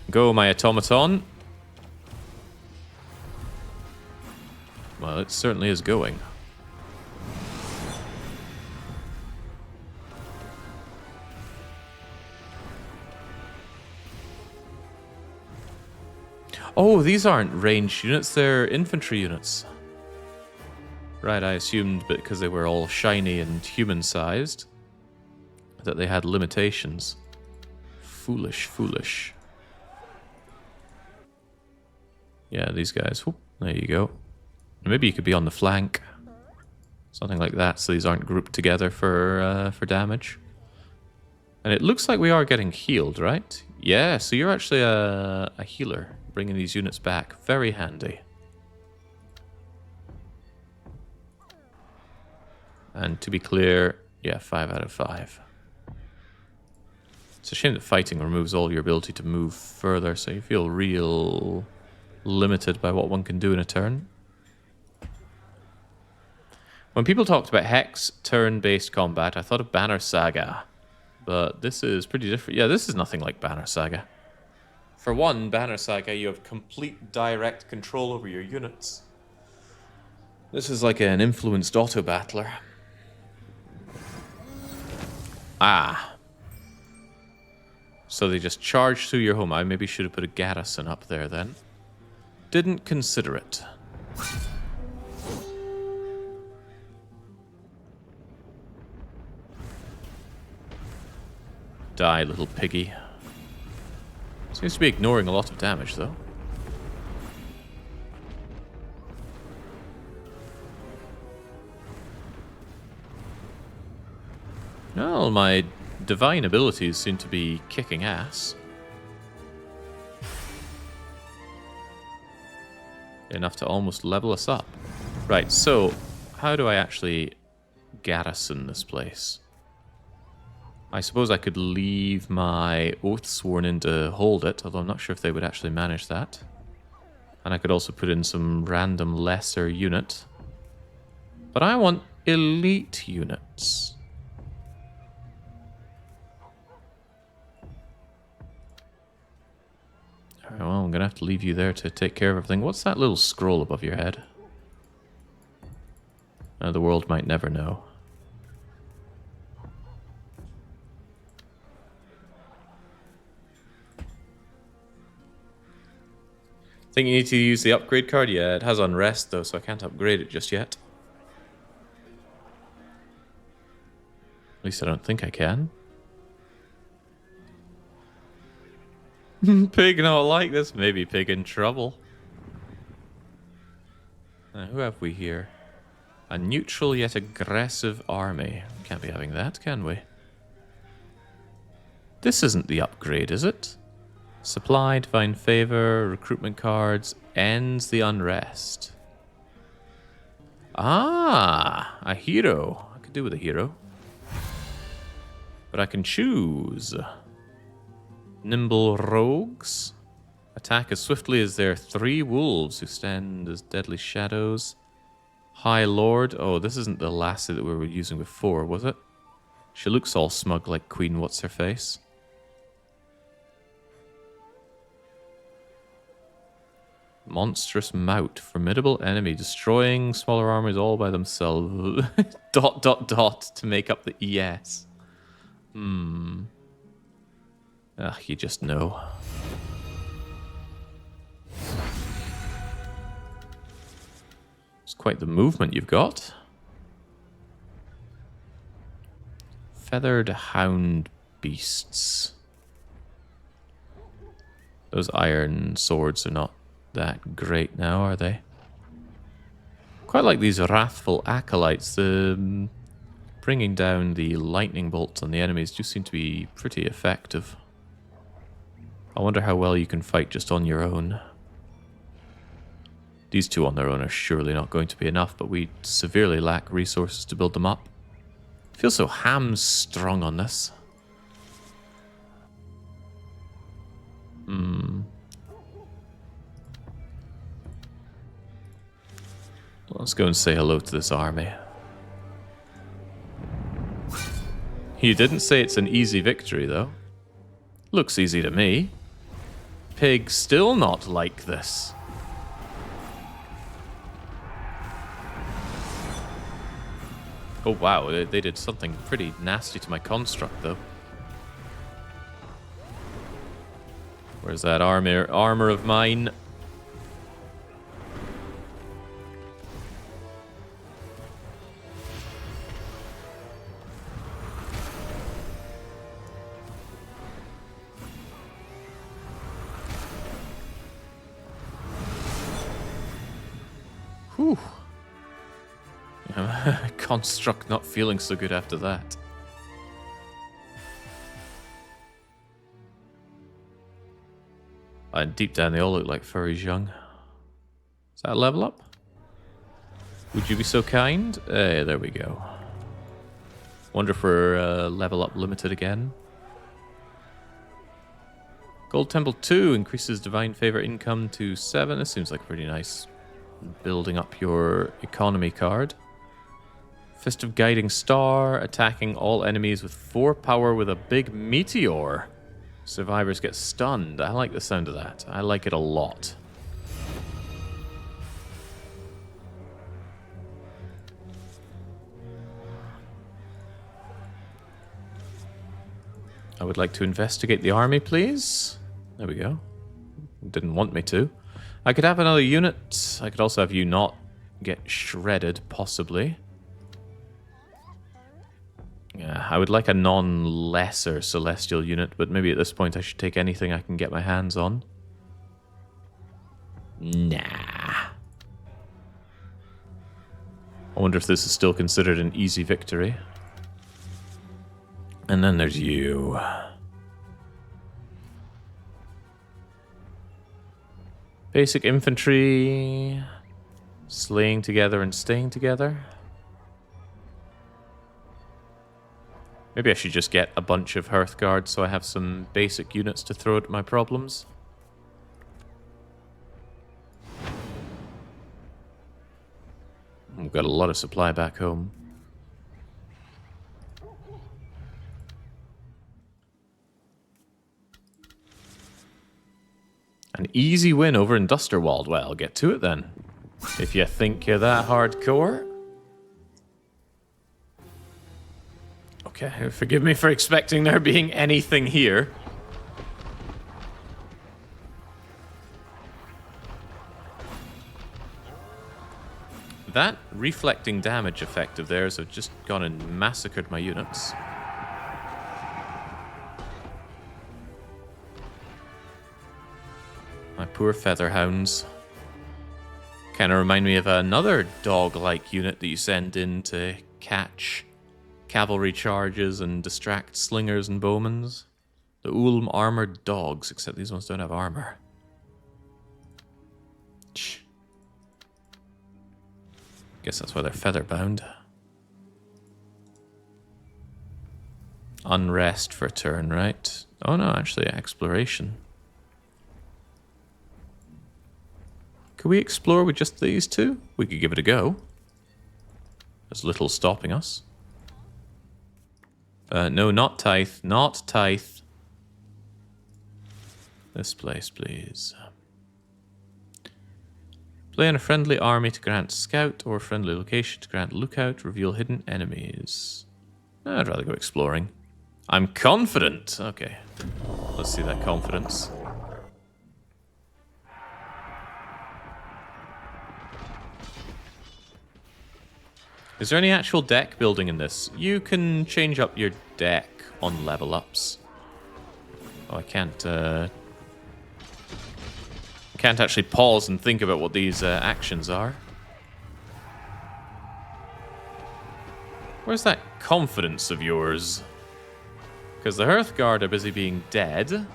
Go, my automaton. Well, it certainly is going. Oh, these aren't ranged units, they're infantry units. Right, I assumed because they were all shiny and human-sized that they had limitations. Foolish, foolish. Yeah, these guys. Whoop, there you go. Maybe you could be on the flank. Something like that, so these aren't grouped together for damage. And it looks like we are getting healed, right? Yeah, so you're actually a healer, bringing these units back. Very handy. And to be clear, yeah, 5 out of 5. It's a shame that fighting removes all your ability to move further, so you feel real limited by what one can do in a turn. When people talked about Hex turn-based combat, I thought of Banner Saga. But this is pretty different. Yeah, this is nothing like Banner Saga. For one, Banner Saga, you have complete direct control over your units. This is like an influenced auto-battler. Ah. So they just charge through your home. I maybe should have put a garrison up there then. Didn't consider it. Die, little piggy. Seems to be ignoring a lot of damage, though. Well, my divine abilities seem to be kicking ass. Enough to almost level us up. Right, so how do I actually garrison this place? I suppose I could leave my Oathsworn to hold it, although I'm not sure if they would actually manage that. And I could also put in some random lesser unit. But I want elite units. Alright, well, I'm going to have to leave you there to take care of everything. What's that little scroll above your head? The world might never know. Think you need to use the upgrade card? Yeah, it has unrest though, so I can't upgrade it just yet. At least I don't think I can. Pig not like this. Maybe pig in trouble. Who have we here? A neutral yet aggressive army. Can't be having that, can we? This isn't the upgrade, is it? Supply, divine favor, recruitment cards, ends the unrest. Ah, a hero. I could do with a hero. But I can choose. Nimble rogues. Attack as swiftly as their 3 wolves who stand as deadly shadows. High Lord. Oh, this isn't the lassie that we were using before, was it? She looks all smug like Queen What's-Her-Face. Monstrous Mout. Formidable enemy. Destroying smaller armies all by themselves. ... to make up the ES. Ugh, you just know. It's quite the movement you've got. Feathered hound beasts. Those iron swords are not that great now, are they? Quite like these wrathful acolytes. The bringing down the lightning bolts on the enemies do seem to be pretty effective. I wonder how well you can fight just on your own. These 2 on their own are surely not going to be enough, but we severely lack resources to build them up. I feel so hamstrung on this. Let's go and say hello to this army. You didn't say it's an easy victory, though. Looks easy to me. Pig still not like this. Oh wow, they did something pretty nasty to my construct, though. Where's that armor of mine? Whew. Construct not feeling so good after that. And deep down, they all look like furries young. Is that a level up? Would you be so kind? There we go. Wonder if we're level up limited again. Gold Temple 2 increases Divine Favor income to 7. This seems like pretty nice. Building up your economy card. Fist of Guiding Star, attacking all enemies with 4 power with a big meteor. Survivors get stunned. I like the sound of that. I like it a lot. I would like to investigate the army, please. There we go. Didn't want me to. I could have another unit. I could also have you not get shredded, possibly. Yeah, I would like a non-lesser celestial unit, but maybe at this point I should take anything I can get my hands on. Nah. I wonder if this is still considered an easy victory. And then there's you. Basic infantry. Slaying together and staying together. Maybe I should just get a bunch of Hearthguards so I have some basic units to throw at my problems. We've got a lot of supply back home. An easy win over in Dusterwald. Well, get to it then. If you think you're that hardcore. Okay, forgive me for expecting there being anything here. That reflecting damage effect of theirs have just gone and massacred my units. My poor featherhounds. Kind of remind me of another dog-like unit that you send in to catch cavalry charges and distract slingers and bowmans. The Ulm armored dogs, except these ones don't have armor. Guess that's why they're feather-bound. Unrest for a turn, right? Oh no, actually, exploration. Could we explore with just these two? We could give it a go. There's little stopping us. No, not Tithe. Not Tithe. This place, please. Play on a friendly army to grant scout, or friendly location to grant lookout, reveal hidden enemies. I'd rather go exploring. I'm confident! Okay. Let's see that confidence. Is there any actual deck building in this? You can change up your deck on level ups. Oh, I can't actually pause and think about what these actions are. Where's that confidence of yours? Because the Hearthguard are busy being dead.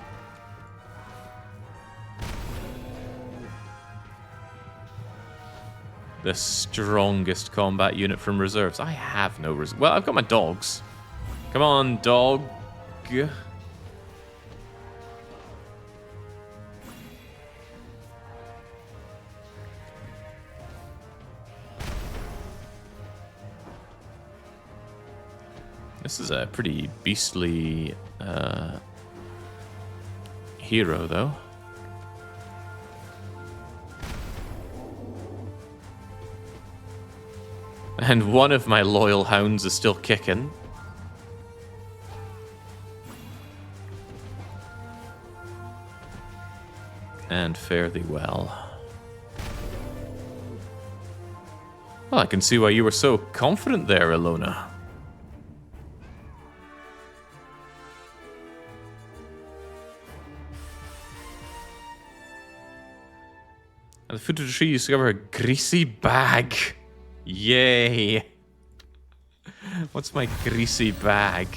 The strongest combat unit from reserves. I have no reserves. Well, I've got my dogs. Come on, dog. This is a pretty beastly hero, though. And one of my loyal hounds is still kicking. And fare thee well. Well, I can see why you were so confident there, Ilona. At the foot of the tree, you discover a greasy bag. Yay! What's my greasy bag?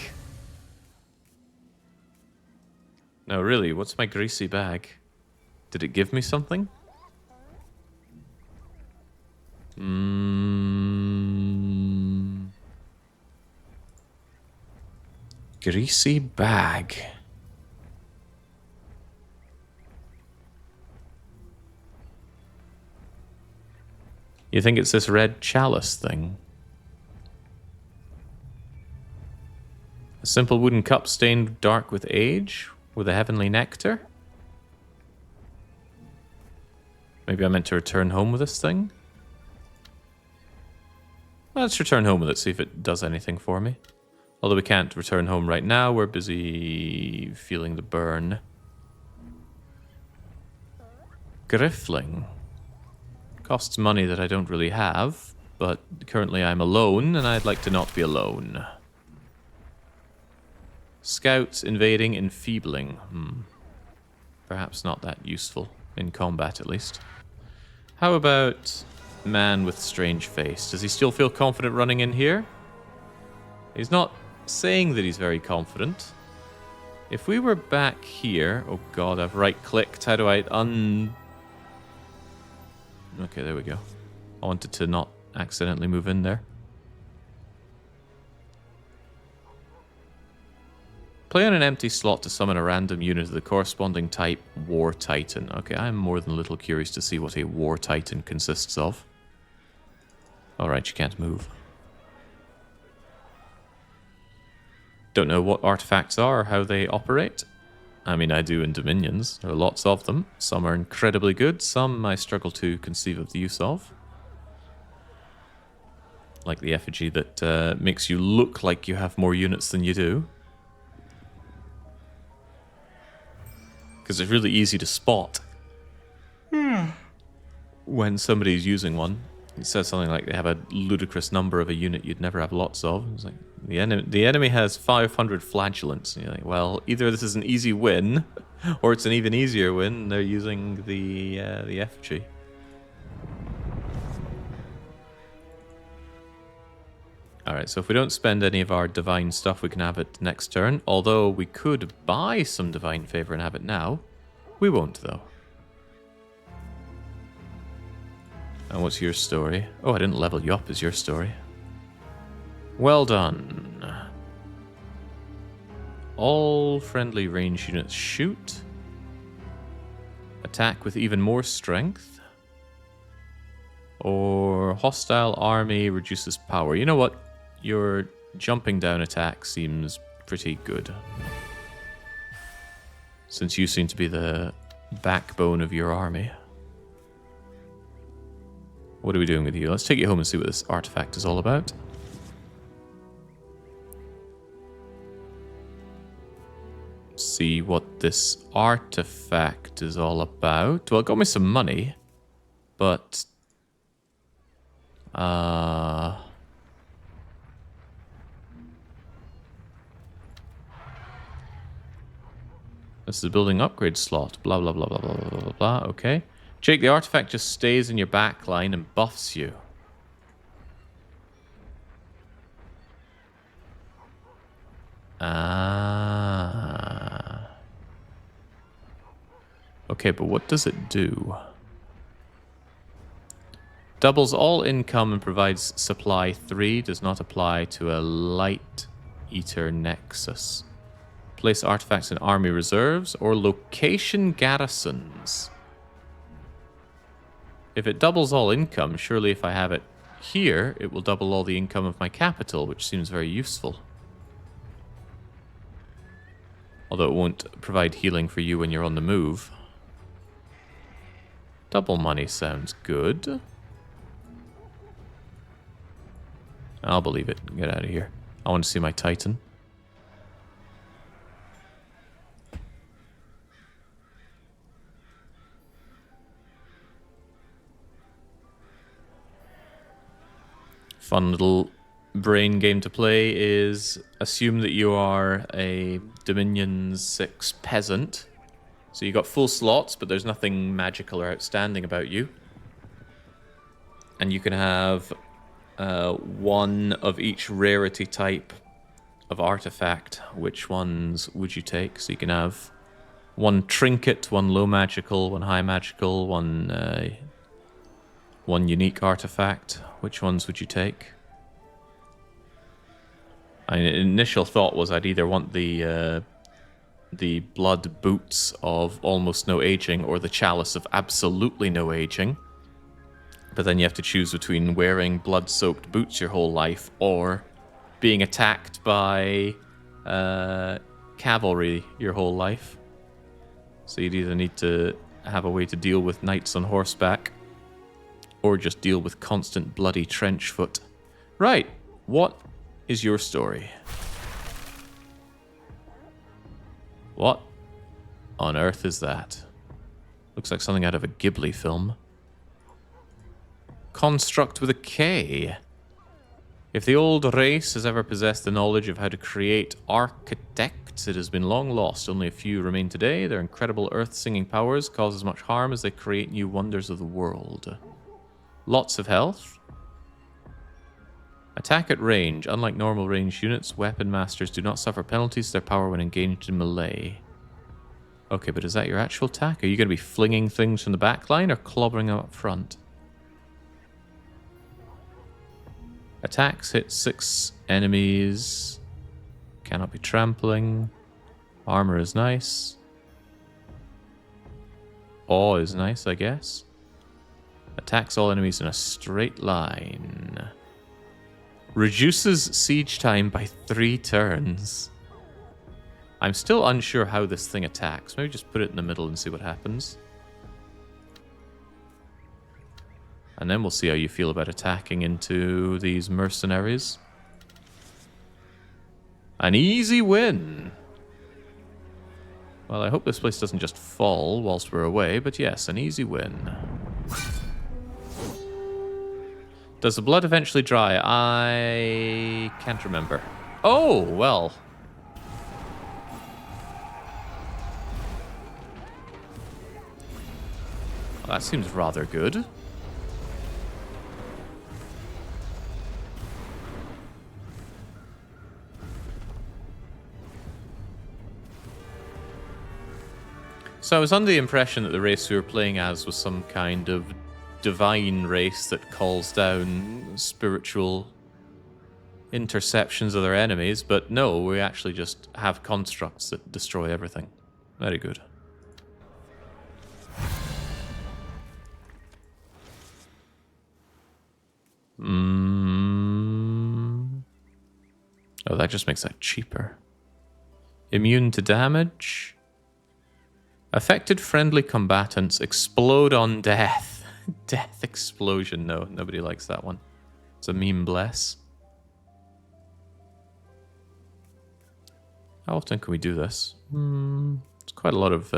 No, really, what's my greasy bag? Did it give me something? Greasy bag. You think it's this red chalice thing? A simple wooden cup stained dark with age, with a heavenly nectar? Maybe I meant to return home with this thing? Let's return home with it, see if it does anything for me. Although we can't return home right now, we're busy feeling the burn. Griffling. Costs money that I don't really have, but currently I'm alone, and I'd like to not be alone. Scouts, invading, enfeebling. Perhaps not that useful, in combat at least. How about man with strange face? Does he still feel confident running in here? He's not saying that he's very confident. If we were back here... Oh god, I've right-clicked. How do I Okay, there we go. I wanted to not accidentally move in there. Play on an empty slot to summon a random unit of the corresponding type War Titan. Okay, I'm more than a little curious to see what a War Titan consists of. Alright, you can't move. Don't know what artifacts are or how they operate. I mean, I do in Dominions. There are lots of them. Some are incredibly good, some I struggle to conceive of the use of. Like the effigy that makes you look like you have more units than you do. Because it's really easy to spot when somebody's using one. It says something like they have a ludicrous number of a unit you'd never have lots of. It's like, the enemy has 500 flagellants. And you're like, well, either this is an easy win, or it's an even easier win. They're using the effigy. Alright, so if we don't spend any of our divine stuff, we can have it next turn. Although we could buy some divine favour and have it now. We won't, though. And what's your story? Oh, I didn't level you up, is your story. Well done. All friendly range units shoot. Attack with even more strength. Or hostile army reduces power. You know what? Your jumping down attack seems pretty good. Since you seem to be the backbone of your army. What are we doing with you? Let's take you home and see what this artifact is all about. See what this artifact is all about. Well, it got me some money, but... This is a building upgrade slot. Blah, blah, blah, blah, blah, blah, blah, blah. Okay. Jake, the artifact just stays in your back line and buffs you. Okay, but what does it do? Doubles all income and provides supply 3. Does not apply to a Light Eater Nexus. Place artifacts in army reserves or location garrisons. If it doubles all income, surely if I have it here, it will double all the income of my capital, which seems very useful. Although it won't provide healing for you when you're on the move. Double money sounds good. I'll believe it. Get out of here. I want to see my Titan. Fun little brain game to play is assume that you are a Dominion 6 peasant. So you got full slots, but there's nothing magical or outstanding about you. And you can have one of each rarity type of artifact. Which ones would you take? So you can have one trinket, one low magical, one high magical, one unique artifact. Which ones would you take? My initial thought was I'd either want the blood boots of almost no aging or the chalice of absolutely no aging. But then you have to choose between wearing blood-soaked boots your whole life or being attacked by cavalry your whole life. So you'd either need to have a way to deal with knights on horseback or just deal with constant bloody trench foot. Right, what is your story? What on earth is that? Looks like something out of a Ghibli film. Construct with a K. If the old race has ever possessed the knowledge of how to create architects, it has been long lost. Only a few remain today. Their incredible earth-singing powers cause as much harm as they create new wonders of the world. Lots of health. Attack at range. Unlike normal ranged units, weapon masters do not suffer penalties to their power when engaged in melee. Okay, but is that your actual attack? Are you going to be flinging things from the back line or clobbering them up front? Attacks hit 6 enemies. Cannot be trampling. Armor is nice. Awe is nice, I guess. Attacks all enemies in a straight line. Reduces siege time by 3 turns. I'm still unsure how this thing attacks. Maybe just put it in the middle and see what happens. And then we'll see how you feel about attacking into these mercenaries. An easy win. Well, I hope this place doesn't just fall whilst we're away, but yes, an easy win. Does the blood eventually dry? I can't remember. Oh, well. Well, that seems rather good. So I was under the impression that the race we were playing as was some kind of divine race that calls down spiritual interceptions of their enemies, but no, we actually just have constructs that destroy everything. Very good. Oh, that just makes that cheaper. Immune to damage. Affected friendly combatants explode on death. Death explosion. No, nobody likes that one. It's a meme bless. How often can we do this? It's quite a lot of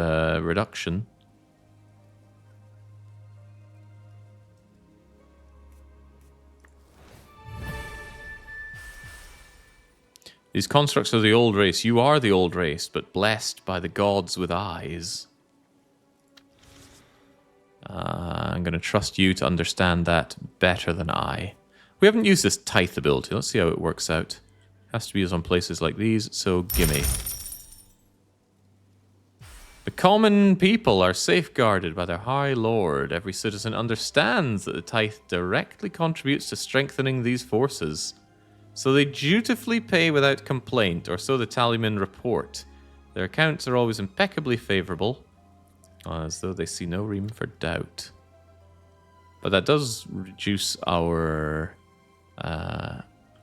reduction. These constructs are the old race. You are the old race, but blessed by the gods with eyes. I'm going to trust you to understand that better than I. We haven't used this tithe ability. Let's see how it works out. Has to be used on places like these, so gimme. The common people are safeguarded by their high lord. Every citizen understands that the tithe directly contributes to strengthening these forces. So they dutifully pay without complaint, or so the tallymen report. Their accounts are always impeccably favourable, as though they see no room for doubt. But that does reduce our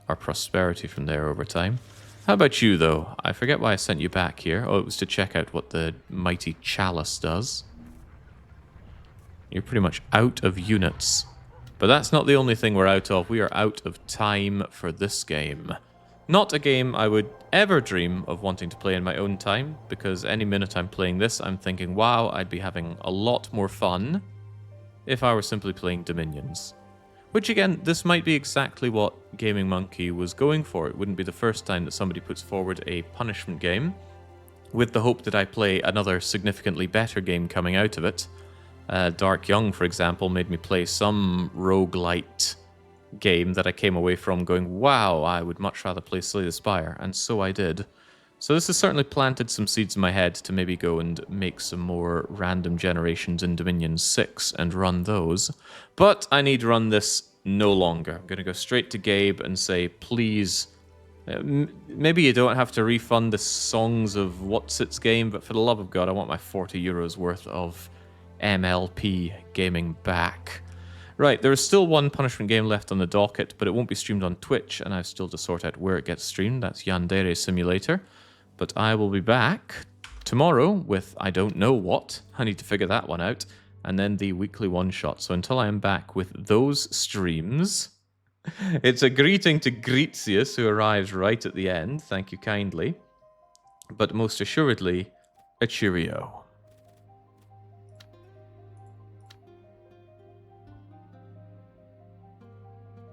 prosperity from there over time. How about you, though? I forget why I sent you back here. Oh, it was to check out what the mighty chalice does. You're pretty much out of units. But that's not the only thing we're out of. We are out of time for this game. Not a game I would ever dream of wanting to play in my own time, because any minute I'm playing this, I'm thinking, wow, I'd be having a lot more fun if I were simply playing Dominions. Which, again, this might be exactly what Gaming Monkey was going for. It wouldn't be the first time that somebody puts forward a punishment game, with the hope that I play another significantly better game coming out of it. Dark Young, for example, made me play some roguelite game that I came away from going, wow, I would much rather play Slay the Spire, and so I did. So this has certainly planted some seeds in my head to maybe go and make some more random generations in Dominion 6 and run those. But I need to run this no longer. I'm going to go straight to Gabe and say, please, maybe you don't have to refund the Songs of What's-Its game, but for the love of God, I want my 40 euros worth of MLP gaming back. Right, there is still one punishment game left on the docket, but it won't be streamed on Twitch, and I have still to sort out where it gets streamed. That's Yandere Simulator. But I will be back tomorrow with I don't know what. I need to figure that one out. And then the weekly one-shot. So until I am back with those streams, it's a greeting to Gretius, who arrives right at the end. Thank you kindly. But most assuredly, a cheerio.